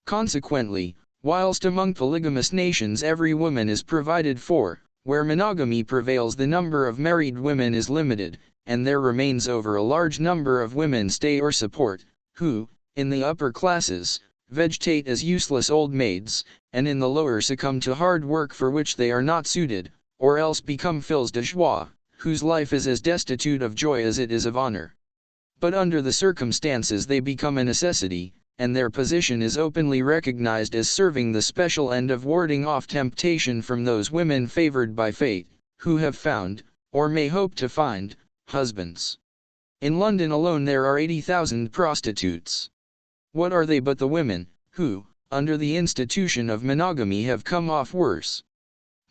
Consequently, whilst among polygamous nations every woman is provided for, where monogamy prevails the number of married women is limited, and there remains over a large number of women stay or support, who, in the upper classes, vegetate as useless old maids, and in the lower succumb to hard work for which they are not suited, or else become filles de joie, whose life is as destitute of joy as it is of honor. But under the circumstances they become a necessity, and their position is openly recognized as serving the special end of warding off temptation from those women favored by fate, who have found, or may hope to find, husbands. In London alone there are 80,000 prostitutes. What are they but the women, who, under the institution of monogamy, have come off worse?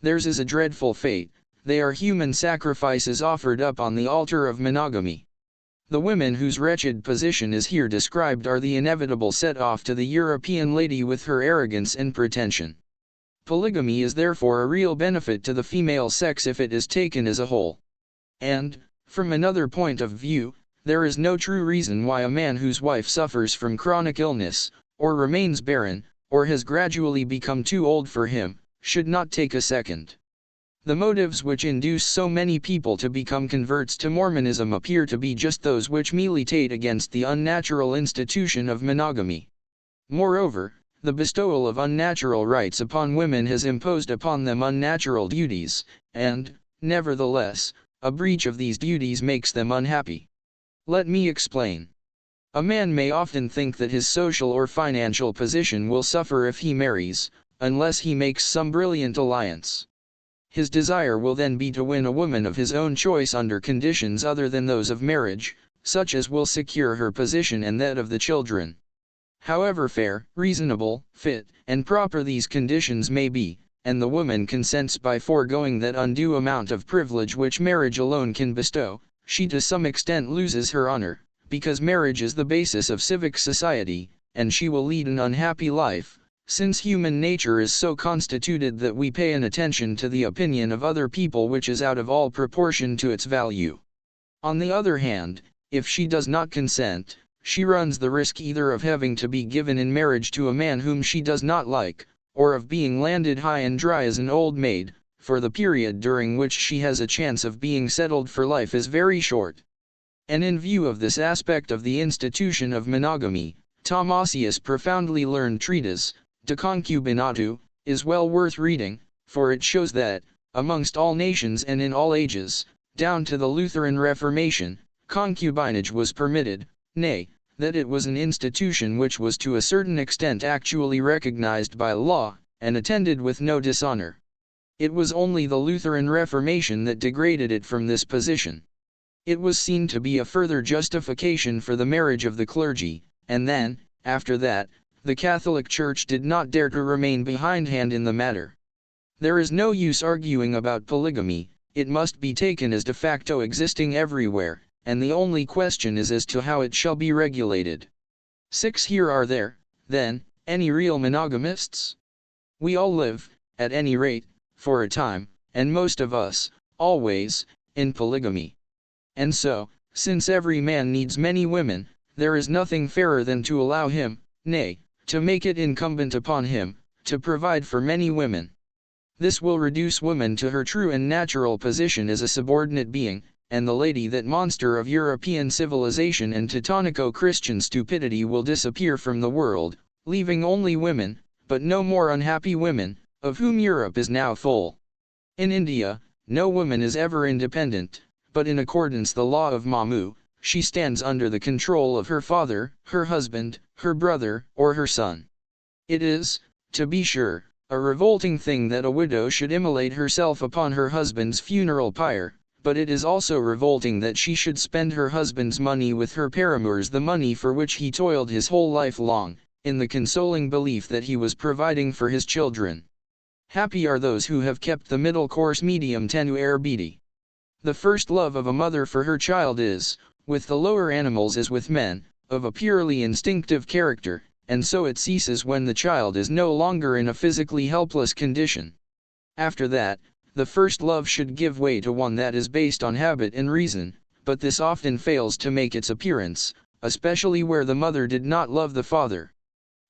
Theirs is a dreadful fate. They are human sacrifices offered up on the altar of monogamy. The women whose wretched position is here described are the inevitable set-off to the European lady with her arrogance and pretension. Polygamy is therefore a real benefit to the female sex if it is taken as a whole. And, from another point of view, there is no true reason why a man whose wife suffers from chronic illness, or remains barren, or has gradually become too old for him, should not take a second. The motives which induce so many people to become converts to Mormonism appear to be just those which militate against the unnatural institution of monogamy. Moreover, the bestowal of unnatural rights upon women has imposed upon them unnatural duties, and, nevertheless, a breach of these duties makes them unhappy. Let me explain. A man may often think that his social or financial position will suffer if he marries, unless he makes some brilliant alliance. His desire will then be to win a woman of his own choice under conditions other than those of marriage, such as will secure her position and that of the children. However fair, reasonable, fit, and proper these conditions may be, and the woman consents by foregoing that undue amount of privilege which marriage alone can bestow, she to some extent loses her honor, because marriage is the basis of civic society, and she will lead an unhappy life, since human nature is so constituted that we pay an attention to the opinion of other people which is out of all proportion to its value. On the other hand, if she does not consent, she runs the risk either of having to be given in marriage to a man whom she does not like, or of being landed high and dry as an old maid, for the period during which she has a chance of being settled for life is very short. And in view of this aspect of the institution of monogamy, Thomasius' profoundly learned treatise, De Concubinatu, is well worth reading, for it shows that, amongst all nations and in all ages, down to the Lutheran Reformation, concubinage was permitted, nay, that it was an institution which was to a certain extent actually recognized by law, and attended with no dishonor. It was only the Lutheran Reformation that degraded it from this position. It was seen to be a further justification for the marriage of the clergy, and then, after that, the Catholic Church did not dare to remain behindhand in the matter. There is no use arguing about polygamy, it must be taken as de facto existing everywhere, and the only question is as to how it shall be regulated. 6. Here are there, then, any real monogamists? We all live, at any rate, for a time, and most of us, always, in polygamy. And so, since every man needs many women, there is nothing fairer than to allow him, nay, to make it incumbent upon him, to provide for many women. This will reduce woman to her true and natural position as a subordinate being, and the lady, that monster of European civilization and Teutonico-Christian stupidity, will disappear from the world, leaving only women, but no more unhappy women, of whom Europe is now full. In India, no woman is ever independent, but in accordance the law of Mamu, she stands under the control of her father, her husband, her brother, or her son. It is, to be sure, a revolting thing that a widow should immolate herself upon her husband's funeral pyre, but it is also revolting that she should spend her husband's money with her paramours, the money for which he toiled his whole life long, in the consoling belief that he was providing for his children. Happy are those who have kept the middle course medium tenue biti. The first love of a mother for her child is, with the lower animals as with men, of a purely instinctive character, and so it ceases when the child is no longer in a physically helpless condition. After that, the first love should give way to one that is based on habit and reason, but this often fails to make its appearance, especially where the mother did not love the father.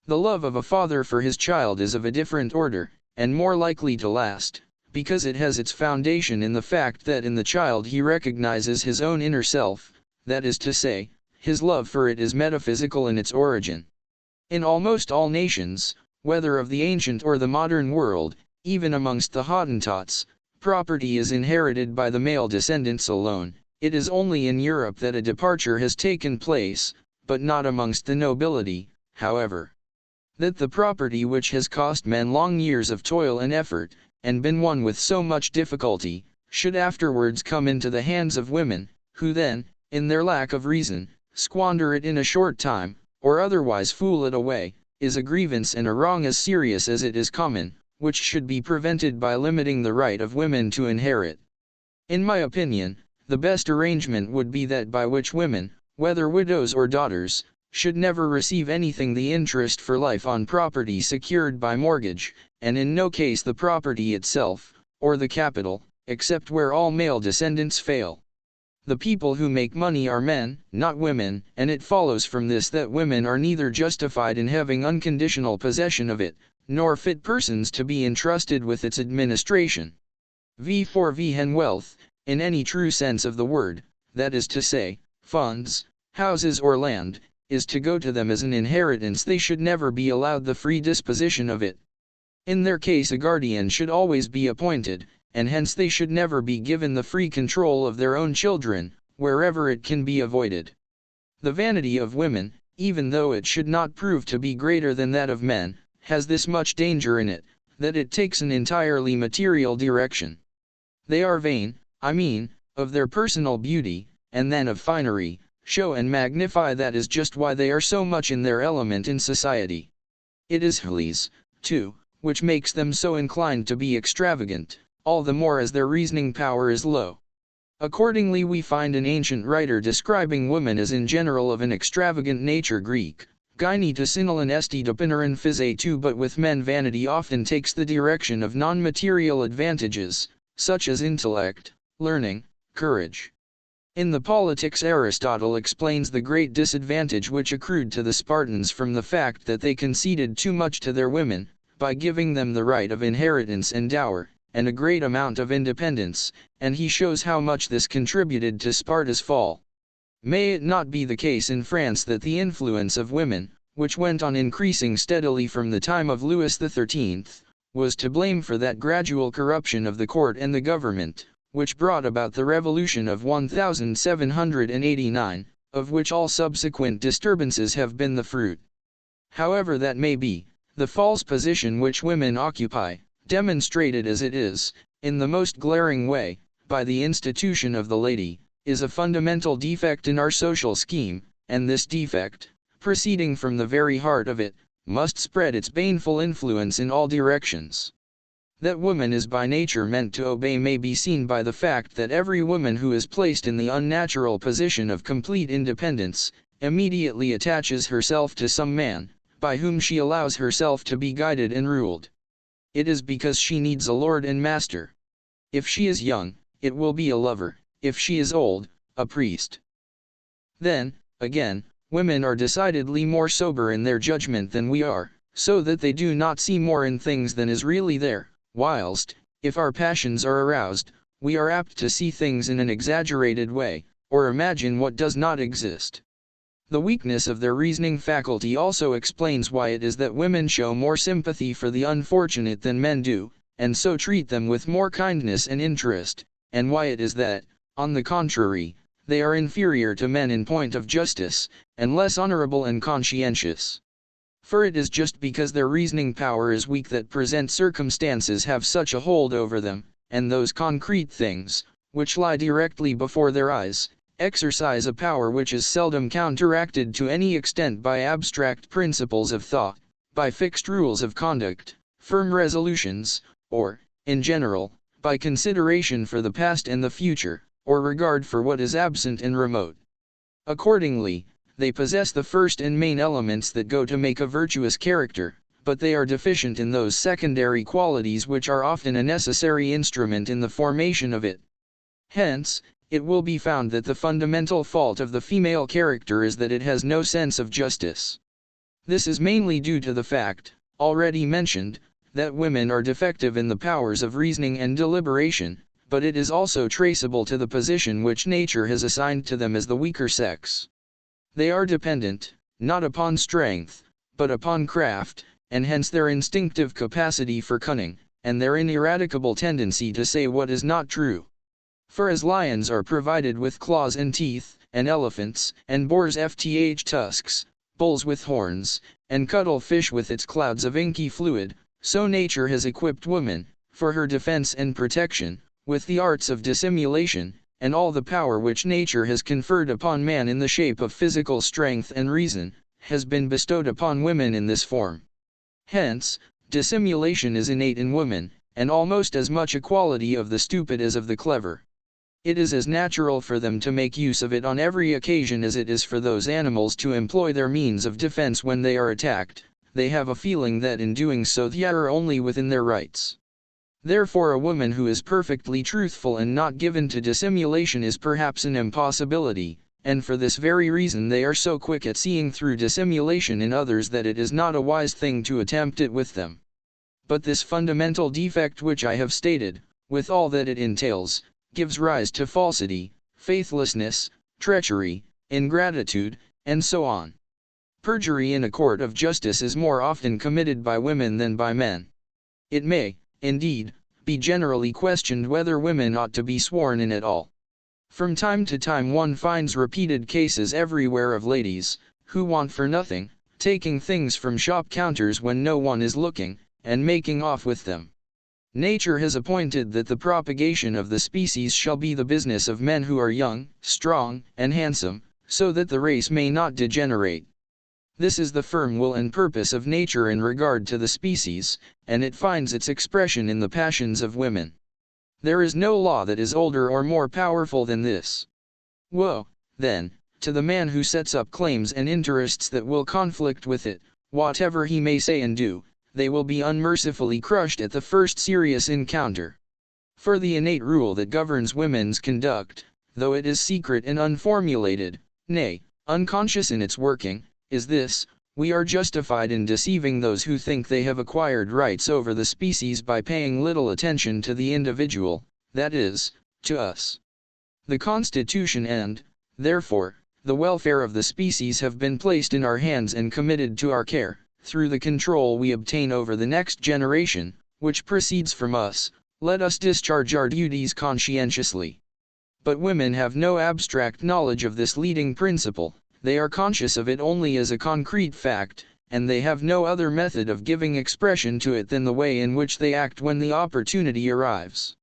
The love of a father for his child is of a different order, and more likely to last, because it has its foundation in the fact that in the child he recognizes his own inner self, that is to say, his love for it is metaphysical in its origin. In almost all nations, whether of the ancient or the modern world, even amongst the Hottentots, property is inherited by the male descendants alone. It is only in Europe that a departure has taken place, but not amongst the nobility, however. That the property which has cost men long years of toil and effort, and been won with so much difficulty, should afterwards come into the hands of women, who then, in their lack of reason, squander it in a short time, or otherwise fool it away, is a grievance and a wrong as serious as it is common, which should be prevented by limiting the right of women to inherit. In my opinion, the best arrangement would be that by which women, whether widows or daughters, should never receive anything the interest for life on property secured by mortgage, and in no case the property itself, or the capital, except where all male descendants fail. The people who make money are men, not women, and it follows from this that women are neither justified in having unconditional possession of it, nor fit persons to be entrusted with its administration. For hen wealth, in any true sense of the word, that is to say, funds, houses or land, is to go to them as an inheritance, they should never be allowed the free disposition of it. In their case a guardian should always be appointed, and hence they should never be given the free control of their own children, wherever it can be avoided. The vanity of women, even though it should not prove to be greater than that of men, has this much danger in it, that it takes an entirely material direction. They are vain, I mean, of their personal beauty, and then of finery, show and magnify. That is just why they are so much in their element in society. It is Hles, too, which makes them so inclined to be extravagant, all the more as their reasoning power is low. Accordingly we find an ancient writer describing women as in general of an extravagant nature, Greek, gyne to synolen esti depinerin phys tu, but with men vanity often takes the direction of non-material advantages, such as intellect, learning, courage. In the Politics Aristotle explains the great disadvantage which accrued to the Spartans from the fact that they conceded too much to their women, by giving them the right of inheritance and dower, and a great amount of independence, and he shows how much this contributed to Sparta's fall. May it not be the case in France that the influence of women, which went on increasing steadily from the time of Louis XIII, was to blame for that gradual corruption of the court and the government, which brought about the Revolution of 1789, of which all subsequent disturbances have been the fruit. However that may be, the false position which women occupy, demonstrated as it is, in the most glaring way, by the institution of the lady, is a fundamental defect in our social scheme, and this defect, proceeding from the very heart of it, must spread its baneful influence in all directions. That woman is by nature meant to obey may be seen by the fact that every woman who is placed in the unnatural position of complete independence, immediately attaches herself to some man, by whom she allows herself to be guided and ruled. It is because she needs a lord and master. If she is young, it will be a lover; if she is old, a priest. Then, again, women are decidedly more sober in their judgment than we are, so that they do not see more in things than is really there, whilst, if our passions are aroused, we are apt to see things in an exaggerated way, or imagine what does not exist. The weakness of their reasoning faculty also explains why it is that women show more sympathy for the unfortunate than men do, and so treat them with more kindness and interest, and why it is that, on the contrary, they are inferior to men in point of justice, and less honorable and conscientious. For it is just because their reasoning power is weak that present circumstances have such a hold over them, and those concrete things, which lie directly before their eyes, exercise a power which is seldom counteracted to any extent by abstract principles of thought, by fixed rules of conduct, firm resolutions, or, in general, by consideration for the past and the future, or regard for what is absent and remote. Accordingly, they possess the first and main elements that go to make a virtuous character, but they are deficient in those secondary qualities which are often a necessary instrument in the formation of it. Hence, it will be found that the fundamental fault of the female character is that it has no sense of justice. This is mainly due to the fact, already mentioned, that women are defective in the powers of reasoning and deliberation, but it is also traceable to the position which nature has assigned to them as the weaker sex. They are dependent, not upon strength, but upon craft, and hence their instinctive capacity for cunning, and their ineradicable tendency to say what is not true. For as lions are provided with claws and teeth, and elephants and boars ft tusks, bulls with horns, and cuttlefish with its clouds of inky fluid, so nature has equipped woman, for her defense and protection, with the arts of dissimulation, and all the power which nature has conferred upon man in the shape of physical strength and reason, has been bestowed upon women in this form. Hence, dissimulation is innate in women, and almost as much a quality of the stupid as of the clever. It is as natural for them to make use of it on every occasion as it is for those animals to employ their means of defense when they are attacked. They have a feeling that in doing so they are only within their rights. Therefore a woman who is perfectly truthful and not given to dissimulation is perhaps an impossibility, and for this very reason they are so quick at seeing through dissimulation in others that it is not a wise thing to attempt it with them. But this fundamental defect which I have stated, with all that it entails, gives rise to falsity, faithlessness, treachery, ingratitude, and so on. Perjury in a court of justice is more often committed by women than by men. It may, indeed, be generally questioned whether women ought to be sworn in at all. From time to time one finds repeated cases everywhere of ladies, who want for nothing, taking things from shop counters when no one is looking, and making off with them. Nature has appointed that the propagation of the species shall be the business of men who are young, strong, and handsome, so that the race may not degenerate. This is the firm will and purpose of nature in regard to the species, and it finds its expression in the passions of women. There is no law that is older or more powerful than this. Woe, then, to the man who sets up claims and interests that will conflict with it, whatever he may say and do, they will be unmercifully crushed at the first serious encounter. For the innate rule that governs women's conduct, though it is secret and unformulated, nay, unconscious in its working, is this: we are justified in deceiving those who think they have acquired rights over the species by paying little attention to the individual, that is, to us. The Constitution and, therefore, The welfare of the species have been placed in our hands and committed to our care, through the control we obtain over the next generation, which proceeds from us. Let us discharge our duties conscientiously. But women have no abstract knowledge of this leading principle, they are conscious of it only as a concrete fact, and they have no other method of giving expression to it than the way in which they act when the opportunity arrives.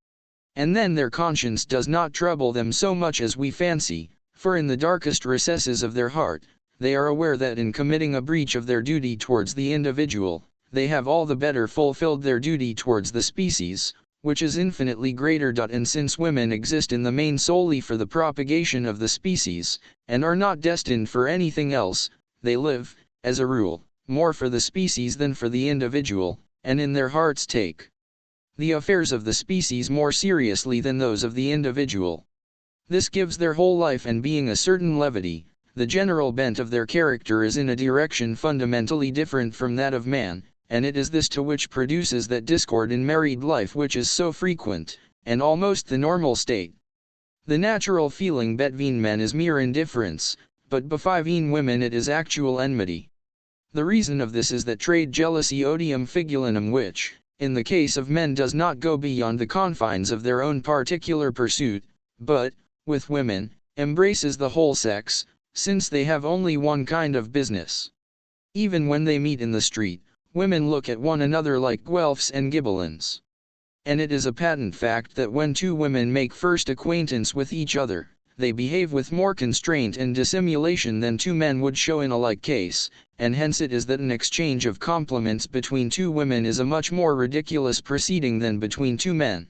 And then their conscience does not trouble them so much as we fancy, for in the darkest recesses of their heart, they are aware that in committing a breach of their duty towards the individual, they have all the better fulfilled their duty towards the species, which is infinitely greater. And since women exist in the main solely for the propagation of the species, and are not destined for anything else, they live, as a rule, more for the species than for the individual, and in their hearts take the affairs of the species more seriously than those of the individual. This gives their whole life and being a certain levity. The general bent of their character is in a direction fundamentally different from that of man, and it is this to which produces that discord in married life which is so frequent, and almost the normal state. The natural feeling between men is mere indifference, but between women it is actual enmity. The reason of this is that trade jealousy odium figulinum which, in the case of men does not go beyond the confines of their own particular pursuit, but, with women, embraces the whole sex, since they have only one kind of business. Even when they meet in the street, women look at one another like Guelphs and Ghibellines. And it is a patent fact that when two women make first acquaintance with each other, they behave with more constraint and dissimulation than two men would show in a like case, and hence it is that an exchange of compliments between two women is a much more ridiculous proceeding than between two men.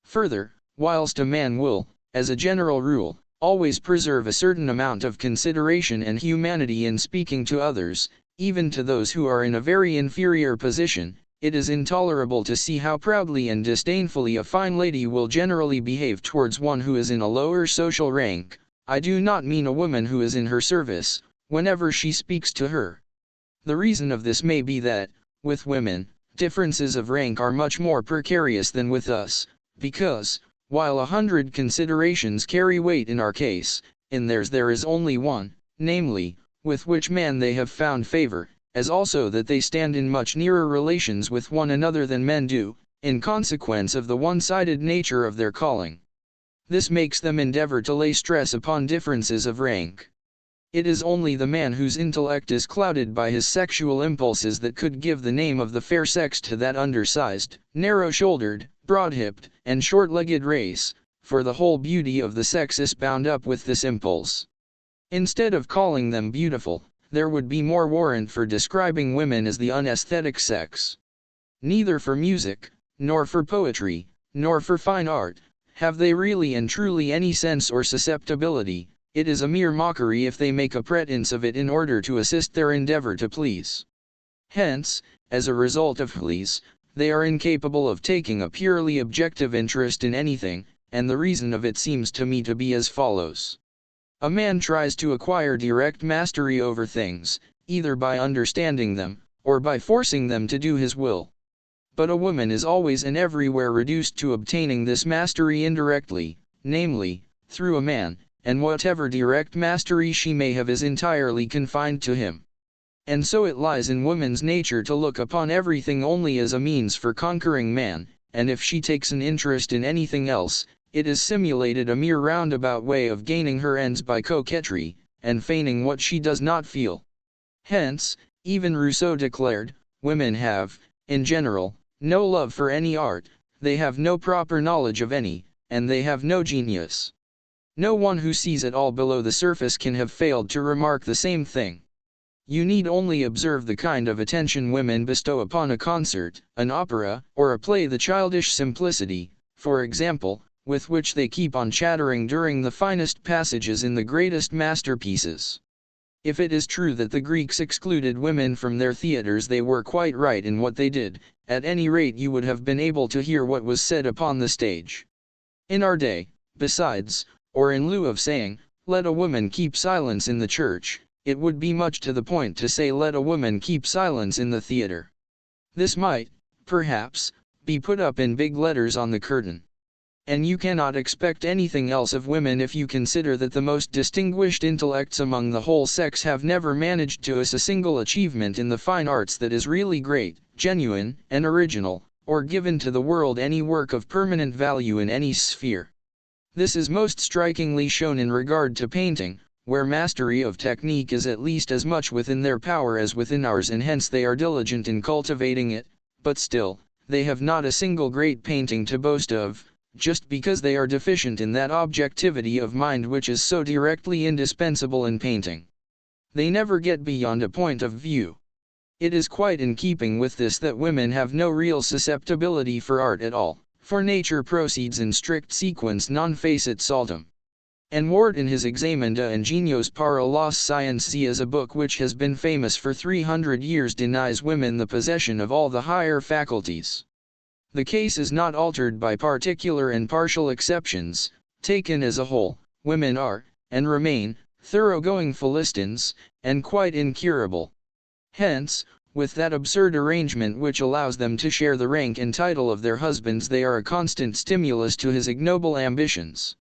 Further, whilst a man will, as a general rule, always preserve a certain amount of consideration and humanity in speaking to others, even to those who are in a very inferior position, it is intolerable to see how proudly and disdainfully a fine lady will generally behave towards one who is in a lower social rank. I do not mean a woman who is in her service, whenever she speaks to her. The reason of this may be that, with women, differences of rank are much more precarious than with us, because, while 100 considerations carry weight in our case, in theirs there is only one, namely, with which man they have found favor, as also that they stand in much nearer relations with one another than men do, in consequence of the one-sided nature of their calling. This makes them endeavor to lay stress upon differences of rank. It is only the man whose intellect is clouded by his sexual impulses that could give the name of the fair sex to that undersized, narrow-shouldered, broad-hipped, and short-legged race, for the whole beauty of the sex is bound up with this impulse. Instead of calling them beautiful, there would be more warrant for describing women as the unaesthetic sex. Neither for music, nor for poetry, nor for fine art, have they really and truly any sense or susceptibility. It is a mere mockery if they make a pretense of it in order to assist their endeavor to please. Hence, as a result of please, they are incapable of taking a purely objective interest in anything, and the reason of it seems to me to be as follows. A man tries to acquire direct mastery over things, either by understanding them, or by forcing them to do his will. But a woman is always and everywhere reduced to obtaining this mastery indirectly, namely, through a man, and whatever direct mastery she may have is entirely confined to him. And so it lies in woman's nature to look upon everything only as a means for conquering man, and if she takes an interest in anything else, it is simulated a mere roundabout way of gaining her ends by coquetry, and feigning what she does not feel. Hence, even Rousseau declared, women have, in general, no love for any art, they have no proper knowledge of any, and they have no genius. No one who sees it all below the surface can have failed to remark the same thing. You need only observe the kind of attention women bestow upon a concert, an opera, or a play, the childish simplicity, for example, with which they keep on chattering during the finest passages in the greatest masterpieces. If it is true that the Greeks excluded women from their theaters, they were quite right in what they did. At any rate, you would have been able to hear what was said upon the stage. In our day, besides, or in lieu of saying, "Let a woman keep silence in the church," it would be much to the point to say, "Let a woman keep silence in the theater." This might, perhaps, be put up in big letters on the curtain. And you cannot expect anything else of women if you consider that the most distinguished intellects among the whole sex have never managed to us a single achievement in the fine arts that is really great, genuine, and original, or given to the world any work of permanent value in any sphere. This is most strikingly shown in regard to painting, where mastery of technique is at least as much within their power as within ours, and hence they are diligent in cultivating it, but still, they have not a single great painting to boast of, just because they are deficient in that objectivity of mind which is so directly indispensable in painting. They never get beyond a point of view. It is quite in keeping with this that women have no real susceptibility for art at all, for nature proceeds in strict sequence non facit saltum. And Ward in his Examen de Ingenios para las Ciencias, a book which has been famous for 300 years, denies women the possession of all the higher faculties. The case is not altered by particular and partial exceptions. Taken as a whole, women are, and remain, thoroughgoing Philistines, and quite incurable. Hence, with that absurd arrangement which allows them to share the rank and title of their husbands, they are a constant stimulus to his ignoble ambitions.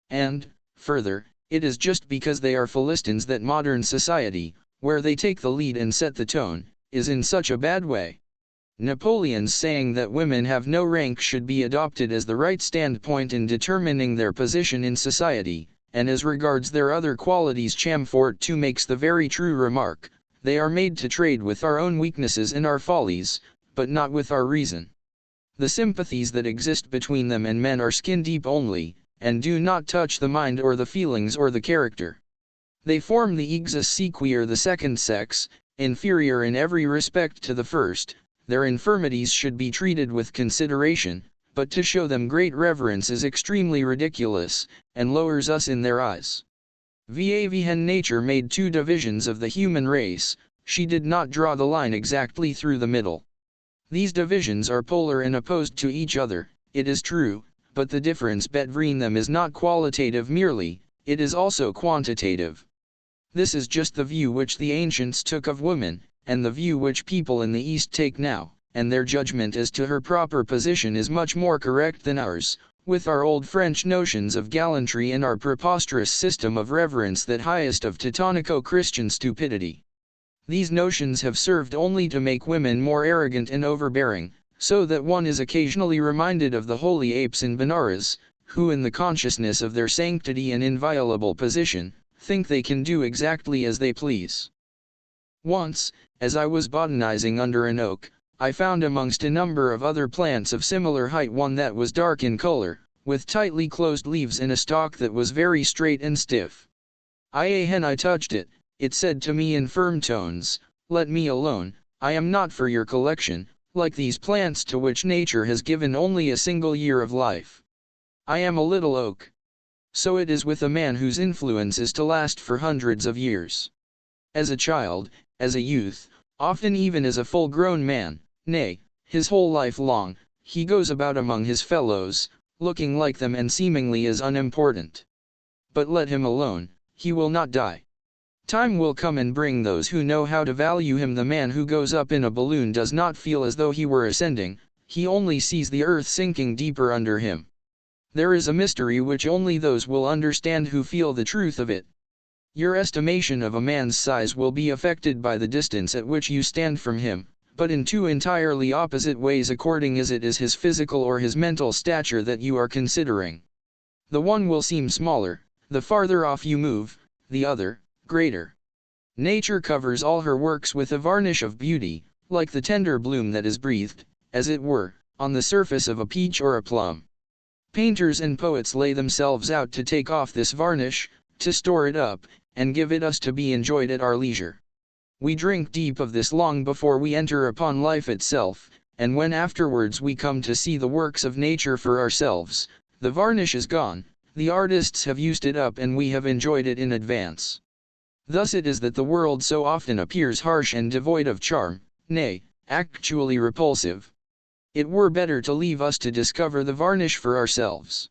And, further, it is just because they are Philistines that modern society, where they take the lead and set the tone, is in such a bad way. Napoleon's saying that women have no rank should be adopted as the right standpoint in determining their position in society, and as regards their other qualities Chamfort too makes the very true remark: they are made to trade with our own weaknesses and our follies, but not with our reason. The sympathies that exist between them and men are skin deep only, and do not touch the mind or the feelings or the character. They form the exus sequior, the second sex, inferior in every respect to the first. Their infirmities should be treated with consideration, but to show them great reverence is extremely ridiculous, and lowers us in their eyes. When nature made two divisions of the human race, she did not draw the line exactly through the middle. These divisions are polar and opposed to each other, it is true, but the difference between them is not qualitative merely, it is also quantitative. This is just the view which the ancients took of woman, and the view which people in the East take now, and their judgment as to her proper position is much more correct than ours, with our old French notions of gallantry and our preposterous system of reverence, that highest of Teutonico-Christian stupidity. These notions have served only to make women more arrogant and overbearing, so that one is occasionally reminded of the holy apes in Benares, who in the consciousness of their sanctity and inviolable position, think they can do exactly as they please. Once, as I was botanizing under an oak, I found amongst a number of other plants of similar height one that was dark in color, with tightly closed leaves and a stalk that was very straight and stiff. When I touched it, it said to me in firm tones, "Let me alone, I am not for your collection, like these plants to which nature has given only a single year of life. I am a little oak." So it is with a man whose influence is to last for hundreds of years. As a child, as a youth, often even as a full-grown man, nay, his whole life long, he goes about among his fellows, looking like them and seemingly as unimportant. But let him alone, he will not die. Time will come and bring those who know how to value him. The man who goes up in a balloon does not feel as though he were ascending, he only sees the earth sinking deeper under him. There is a mystery which only those will understand who feel the truth of it. Your estimation of a man's size will be affected by the distance at which you stand from him, but in two entirely opposite ways according as it is his physical or his mental stature that you are considering. The one will seem smaller, the farther off you move, the other, greater. Nature covers all her works with a varnish of beauty, like the tender bloom that is breathed, as it were, on the surface of a peach or a plum. Painters and poets lay themselves out to take off this varnish, to store it up, and give it us to be enjoyed at our leisure. We drink deep of this long before we enter upon life itself, and when afterwards we come to see the works of nature for ourselves, the varnish is gone, the artists have used it up and we have enjoyed it in advance. Thus it is that the world so often appears harsh and devoid of charm, nay, actually repulsive. It were better to leave us to discover the varnish for ourselves.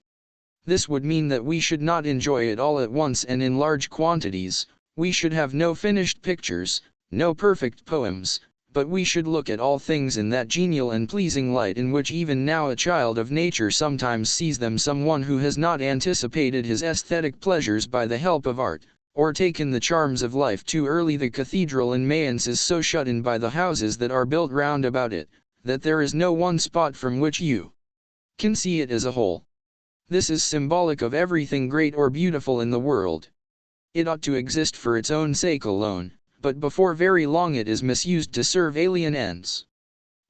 This would mean that we should not enjoy it all at once and in large quantities, we should have no finished pictures, no perfect poems, but we should look at all things in that genial and pleasing light in which even now a child of nature sometimes sees them, someone who has not anticipated his aesthetic pleasures by the help of art, or taken the charms of life too early. The cathedral in Mayence is so shut in by the houses that are built round about it, that there is no one spot from which you can see it as a whole. This is symbolic of everything great or beautiful in the world. It ought to exist for its own sake alone, but before very long it is misused to serve alien ends.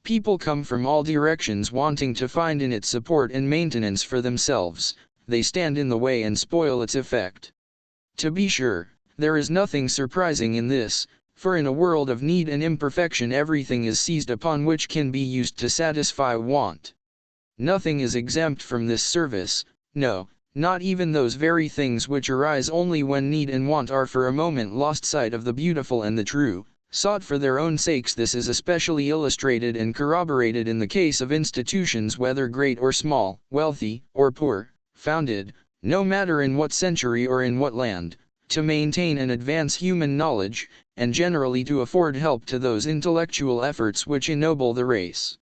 People come from all directions wanting to find in it support and maintenance for themselves. They stand in the way and spoil its effect. To be sure, there is nothing surprising in this, for in a world of need and imperfection everything is seized upon which can be used to satisfy want. Nothing is exempt from this service, no, not even those very things which arise only when need and want are for a moment lost sight of the beautiful and the true, sought for their own sakes. This is especially illustrated and corroborated in the case of institutions, whether great or small, wealthy or poor, founded, no matter in what century or in what land, to maintain and advance human knowledge, and generally to afford help to those intellectual efforts which ennoble the race.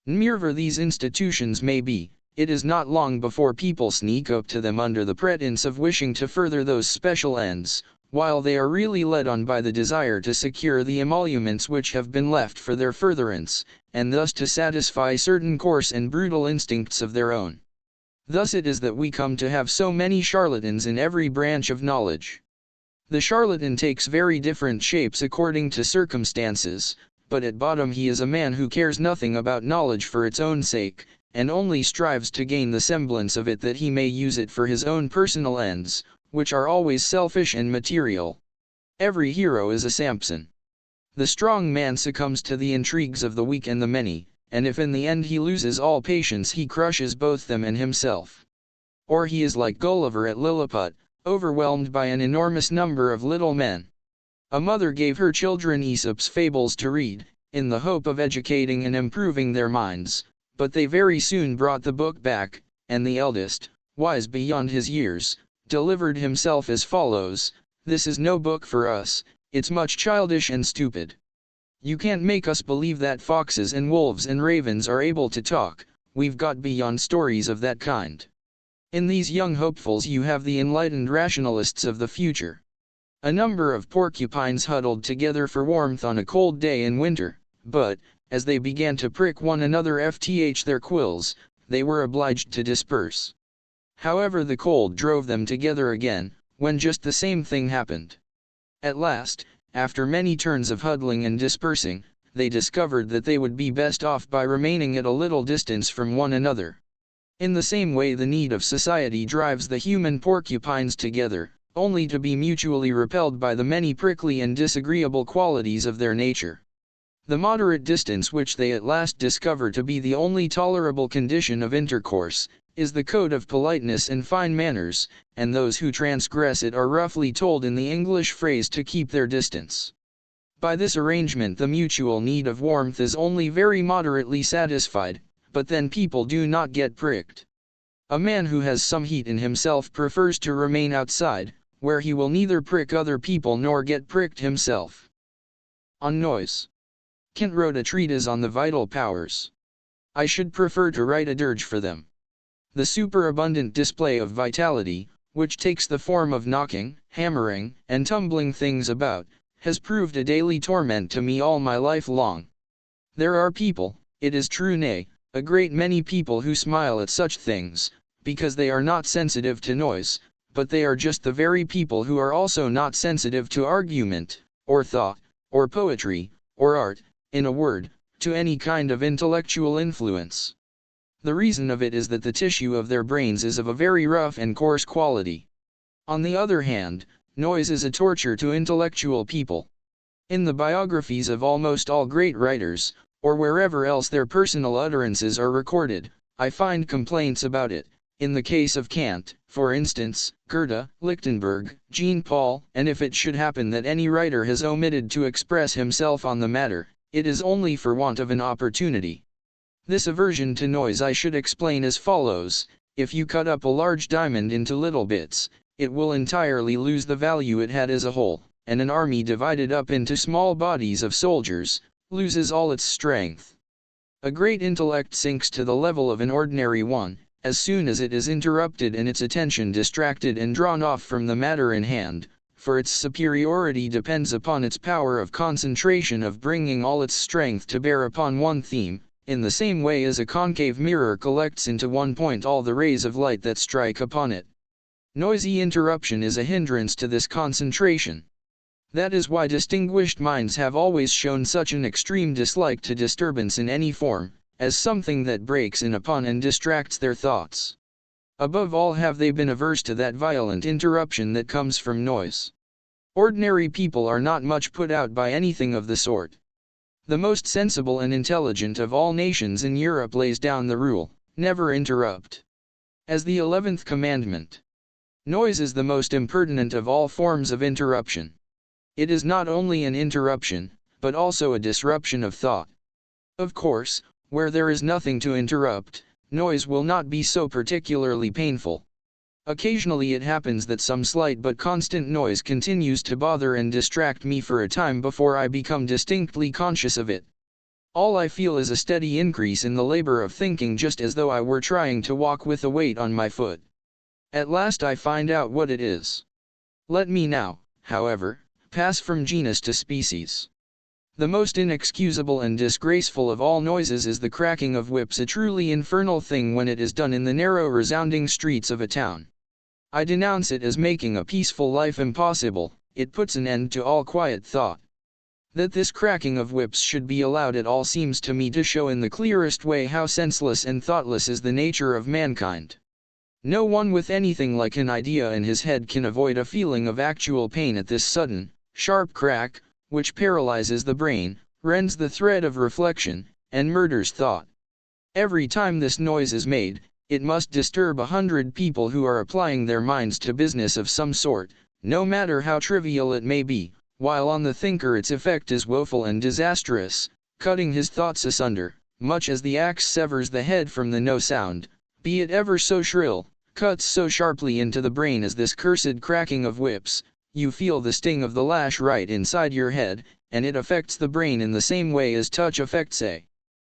Wherever these institutions may be, it is not long before people sneak up to them under the pretense of wishing to further those special ends, while they are really led on by the desire to secure the emoluments which have been left for their furtherance, and thus to satisfy certain coarse and brutal instincts of their own. Thus it is that we come to have so many charlatans in every branch of knowledge. The charlatan takes very different shapes according to circumstances, but at bottom he is a man who cares nothing about knowledge for its own sake, and only strives to gain the semblance of it that he may use it for his own personal ends, which are always selfish and material. Every hero is a Samson. The strong man succumbs to the intrigues of the weak and the many, and if in the end he loses all patience he crushes both them and himself. Or he is like Gulliver at Lilliput, overwhelmed by an enormous number of little men. A mother gave her children Aesop's fables to read, in the hope of educating and improving their minds, but they very soon brought the book back, and the eldest, wise beyond his years, delivered himself as follows: "This is no book for us, it's much childish and stupid. You can't make us believe that foxes and wolves and ravens are able to talk, we've got beyond stories of that kind." In these young hopefuls you have the enlightened rationalists of the future. A number of porcupines huddled together for warmth on a cold day in winter, but, as they began to prick one another with their quills, they were obliged to disperse. However, the cold drove them together again, when just the same thing happened. At last, after many turns of huddling and dispersing, they discovered that they would be best off by remaining at a little distance from one another. In the same way the need of society drives the human porcupines together, only to be mutually repelled by the many prickly and disagreeable qualities of their nature. The moderate distance which they at last discover to be the only tolerable condition of intercourse, is the code of politeness and fine manners, and those who transgress it are roughly told in the English phrase to keep their distance. By this arrangement the mutual need of warmth is only very moderately satisfied, but then people do not get pricked. A man who has some heat in himself prefers to remain outside, where he will neither prick other people nor get pricked himself. On noise. Kant wrote a treatise on the vital powers. I should prefer to write a dirge for them. The superabundant display of vitality, which takes the form of knocking, hammering, and tumbling things about, has proved a daily torment to me all my life long. There are people, it is true, nay, a great many people who smile at such things, because they are not sensitive to noise, but they are just the very people who are also not sensitive to argument, or thought, or poetry, or art, in a word, to any kind of intellectual influence. The reason of it is that the tissue of their brains is of a very rough and coarse quality. On the other hand, noise is a torture to intellectual people. In the biographies of almost all great writers, or wherever else their personal utterances are recorded, I find complaints about it. In the case of Kant, for instance, Goethe, Lichtenberg, Jean Paul, and if it should happen that any writer has omitted to express himself on the matter, it is only for want of an opportunity. This aversion to noise I should explain as follows: if you cut up a large diamond into little bits, it will entirely lose the value it had as a whole, and an army divided up into small bodies of soldiers, loses all its strength. A great intellect sinks to the level of an ordinary one, as soon as it is interrupted and its attention distracted and drawn off from the matter in hand, for its superiority depends upon its power of concentration of bringing all its strength to bear upon one theme, in the same way as a concave mirror collects into one point all the rays of light that strike upon it. Noisy interruption is a hindrance to this concentration. That is why distinguished minds have always shown such an extreme dislike to disturbance in any form, as something that breaks in upon and distracts their thoughts. Above all have they been averse to that violent interruption that comes from noise. Ordinary people are not much put out by anything of the sort. The most sensible and intelligent of all nations in Europe lays down the rule, never interrupt, as the 11th commandment. Noise is the most impertinent of all forms of interruption. It is not only an interruption, but also a disruption of thought. Of course, where there is nothing to interrupt, noise will not be so particularly painful. Occasionally it happens that some slight but constant noise continues to bother and distract me for a time before I become distinctly conscious of it. All I feel is a steady increase in the labor of thinking, just as though I were trying to walk with a weight on my foot. At last I find out what it is. Let me now, however, pass from genus to species. The most inexcusable and disgraceful of all noises is the cracking of whips, a truly infernal thing when it is done in the narrow resounding streets of a town. I denounce it as making a peaceful life impossible. It puts an end to all quiet thought. That this cracking of whips should be allowed at all seems to me to show in the clearest way how senseless and thoughtless is the nature of mankind. No one with anything like an idea in his head can avoid a feeling of actual pain at this sudden, sharp crack, which paralyzes the brain, rends the thread of reflection, and murders thought. Every time this noise is made, it must disturb 100 people who are applying their minds to business of some sort, no matter how trivial it may be, while on the thinker its effect is woeful and disastrous, cutting his thoughts asunder, much as the axe severs the head from the no sound, be it ever so shrill, cuts so sharply into the brain as this cursed cracking of whips. You feel the sting of the lash right inside your head, and it affects the brain in the same way as touch affects a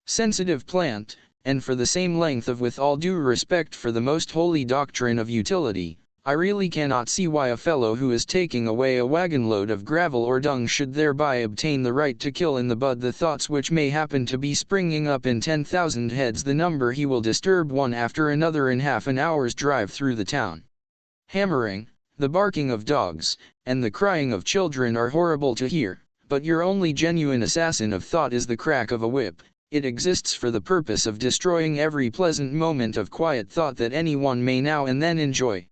sensitive plant, and for the same length of, with all due respect for the most holy doctrine of utility, I really cannot see why a fellow who is taking away a wagon load of gravel or dung should thereby obtain the right to kill in the bud the thoughts which may happen to be springing up in 10,000 heads the number he will disturb one after another in half an hour's drive through the town. Hammering, the barking of dogs, and the crying of children are horrible to hear, but your only genuine assassin of thought is the crack of a whip. It exists for the purpose of destroying every pleasant moment of quiet thought that anyone may now and then enjoy.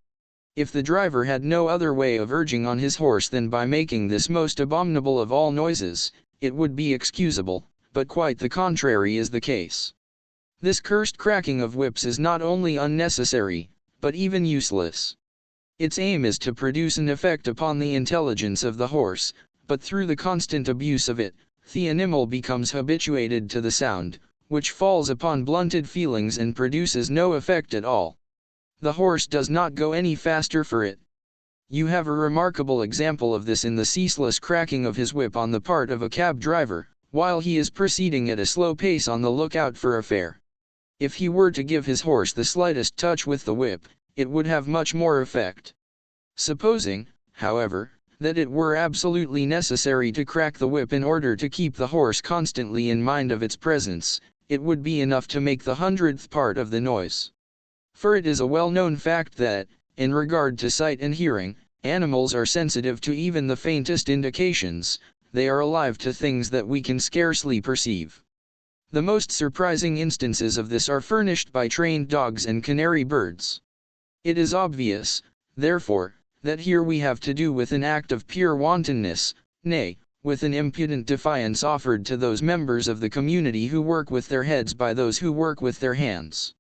If the driver had no other way of urging on his horse than by making this most abominable of all noises, it would be excusable, but quite the contrary is the case. This cursed cracking of whips is not only unnecessary, but even useless. Its aim is to produce an effect upon the intelligence of the horse, but through the constant abuse of it, the animal becomes habituated to the sound, which falls upon blunted feelings and produces no effect at all. The horse does not go any faster for it. You have a remarkable example of this in the ceaseless cracking of his whip on the part of a cab driver, while he is proceeding at a slow pace on the lookout for a fare. If he were to give his horse the slightest touch with the whip, it would have much more effect. Supposing, however, that it were absolutely necessary to crack the whip in order to keep the horse constantly in mind of its presence, it would be enough to make the 100th part of the noise. For it is a well-known fact that, in regard to sight and hearing, animals are sensitive to even the faintest indications. They are alive to things that we can scarcely perceive. The most surprising instances of this are furnished by trained dogs and canary birds. It is obvious, therefore, that here we have to do with an act of pure wantonness, nay, with an impudent defiance offered to those members of the community who work with their heads by those who work with their hands.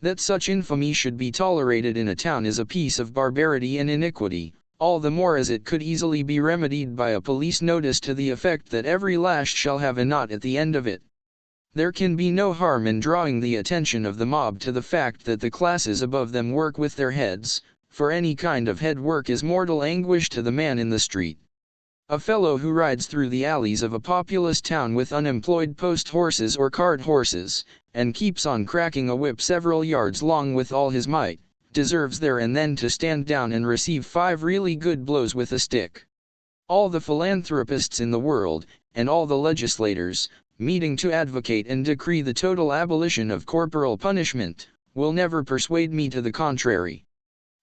That such infamy should be tolerated in a town is a piece of barbarity and iniquity, all the more as it could easily be remedied by a police notice to the effect that every lash shall have a knot at the end of it. There can be no harm in drawing the attention of the mob to the fact that the classes above them work with their heads, for any kind of head work is mortal anguish to the man in the street. A fellow who rides through the alleys of a populous town with unemployed post horses or cart horses, and keeps on cracking a whip several yards long with all his might, deserves there and then to stand down and receive 5 really good blows with a stick. All the philanthropists in the world, and all the legislators, meeting to advocate and decree the total abolition of corporal punishment, will never persuade me to the contrary.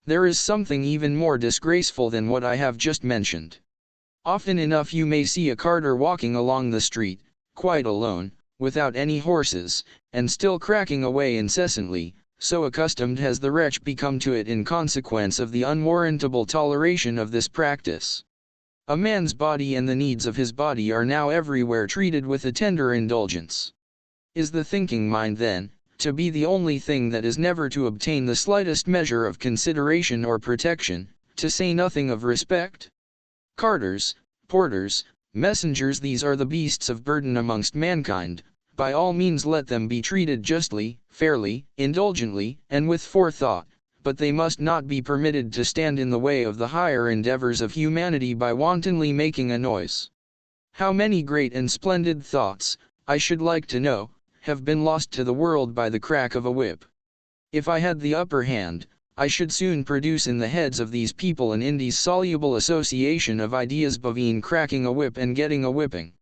There is something even more disgraceful than what I have just mentioned. Often enough you may see a carter walking along the street, quite alone, without any horses, and still cracking away incessantly, so accustomed has the wretch become to it in consequence of the unwarrantable toleration of this practice. A man's body and the needs of his body are now everywhere treated with a tender indulgence. Is the thinking mind, then, to be the only thing that is never to obtain the slightest measure of consideration or protection, to say nothing of respect? Carters, porters, messengers, these are the beasts of burden amongst mankind. By all means let them be treated justly, fairly, indulgently, and with forethought, but they must not be permitted to stand in the way of the higher endeavors of humanity by wantonly making a noise. How many great and splendid thoughts, I should like to know, have been lost to the world by the crack of a whip. If I had the upper hand, I should soon produce in the heads of these people an indissoluble association of ideas between cracking a whip and getting a whipping.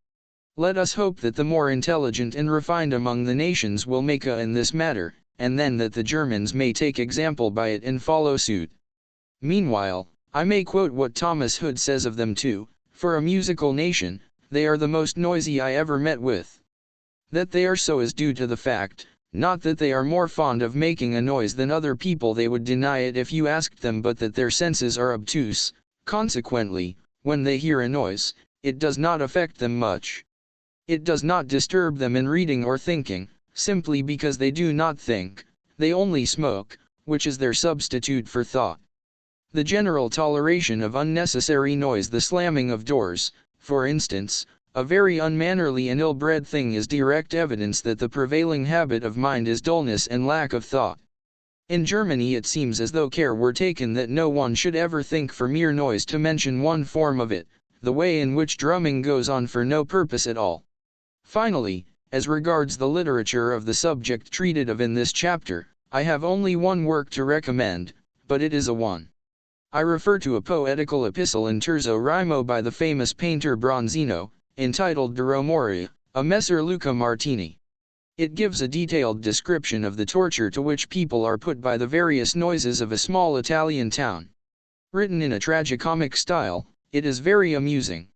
Let us hope that the more intelligent and refined among the nations will make a in this matter, and then that the Germans may take example by it and follow suit. Meanwhile, I may quote what Thomas Hood says of them too: for a musical nation, they are the most noisy I ever met with. That they are so is due to the fact, not that they are more fond of making a noise than other people, they would deny it if you asked them, but that their senses are obtuse, consequently, when they hear a noise, it does not affect them much. It does not disturb them in reading or thinking, simply because they do not think, they only smoke, which is their substitute for thought. The general toleration of unnecessary noise, the slamming of doors, for instance, a very unmannerly and ill-bred thing, is direct evidence that the prevailing habit of mind is dullness and lack of thought. In Germany it seems as though care were taken that no one should ever think for mere noise, to mention one form of it, the way in which drumming goes on for no purpose at all. Finally, as regards the literature of the subject treated of in this chapter, I have only one work to recommend, but it is a one. I refer to a poetical epistle in terzo rimo by the famous painter Bronzino, entitled De Romoria, a Messer Luca Martini. It gives a detailed description of the torture to which people are put by the various noises of a small Italian town. Written in a tragicomic style, it is very amusing.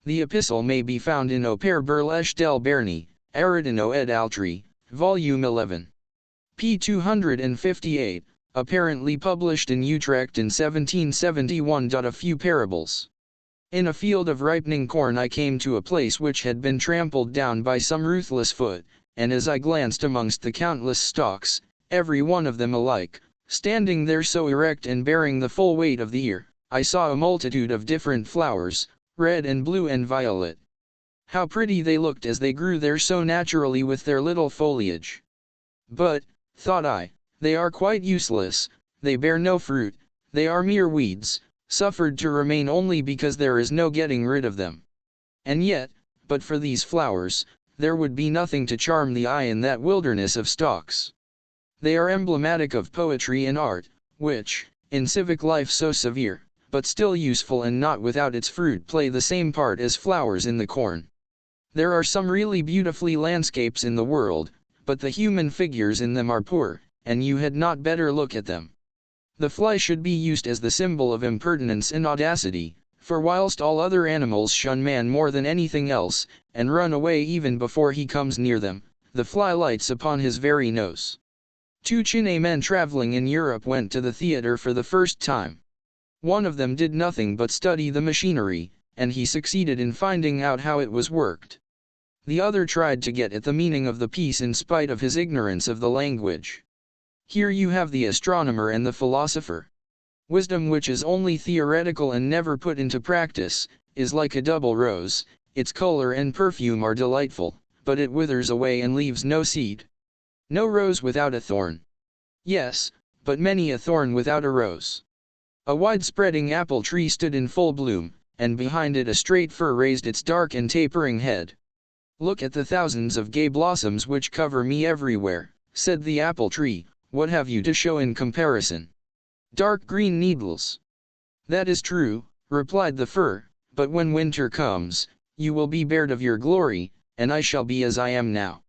The epistle may be found in Opere Burlesque del Berni, Aretino ed Altri, Volume 11. p. 258, apparently published in Utrecht in 1771. A few parables. In a field of ripening corn I came to a place which had been trampled down by some ruthless foot, and as I glanced amongst the countless stalks, every one of them alike, standing there so erect and bearing the full weight of the ear, I saw a multitude of different flowers, red and blue and violet. How pretty they looked as they grew there so naturally with their little foliage. But, thought I, they are quite useless, they bear no fruit, they are mere weeds, suffered to remain only because there is no getting rid of them. And yet, but for these flowers, there would be nothing to charm the eye in that wilderness of stalks. They are emblematic of poetry and art, which, in civic life so severe, but still useful and not without its fruit, play the same part as flowers in the corn. There are some really beautifully landscapes in the world, but the human figures in them are poor, and you had not better look at them. The fly should be used as the symbol of impertinence and audacity, for whilst all other animals shun man more than anything else, and run away even before he comes near them, the fly lights upon his very nose. 2 Chine men traveling in Europe went to the theater for the first time. One of them did nothing but study the machinery, and he succeeded in finding out how it was worked. The other tried to get at the meaning of the piece in spite of his ignorance of the language. Here you have the astronomer and the philosopher. Wisdom which is only theoretical and never put into practice, is like a double rose, its color and perfume are delightful, but it withers away and leaves no seed. No rose without a thorn. Yes, but many a thorn without a rose. A wide-spreading apple tree stood in full bloom, and behind it a straight fir raised its dark and tapering head. "Look at the thousands of gay blossoms which cover me everywhere," said the apple tree. "What have you to show in comparison? Dark green needles." "That is true," replied the fir, "but when winter comes, you will be bared of your glory, and I shall be as I am now."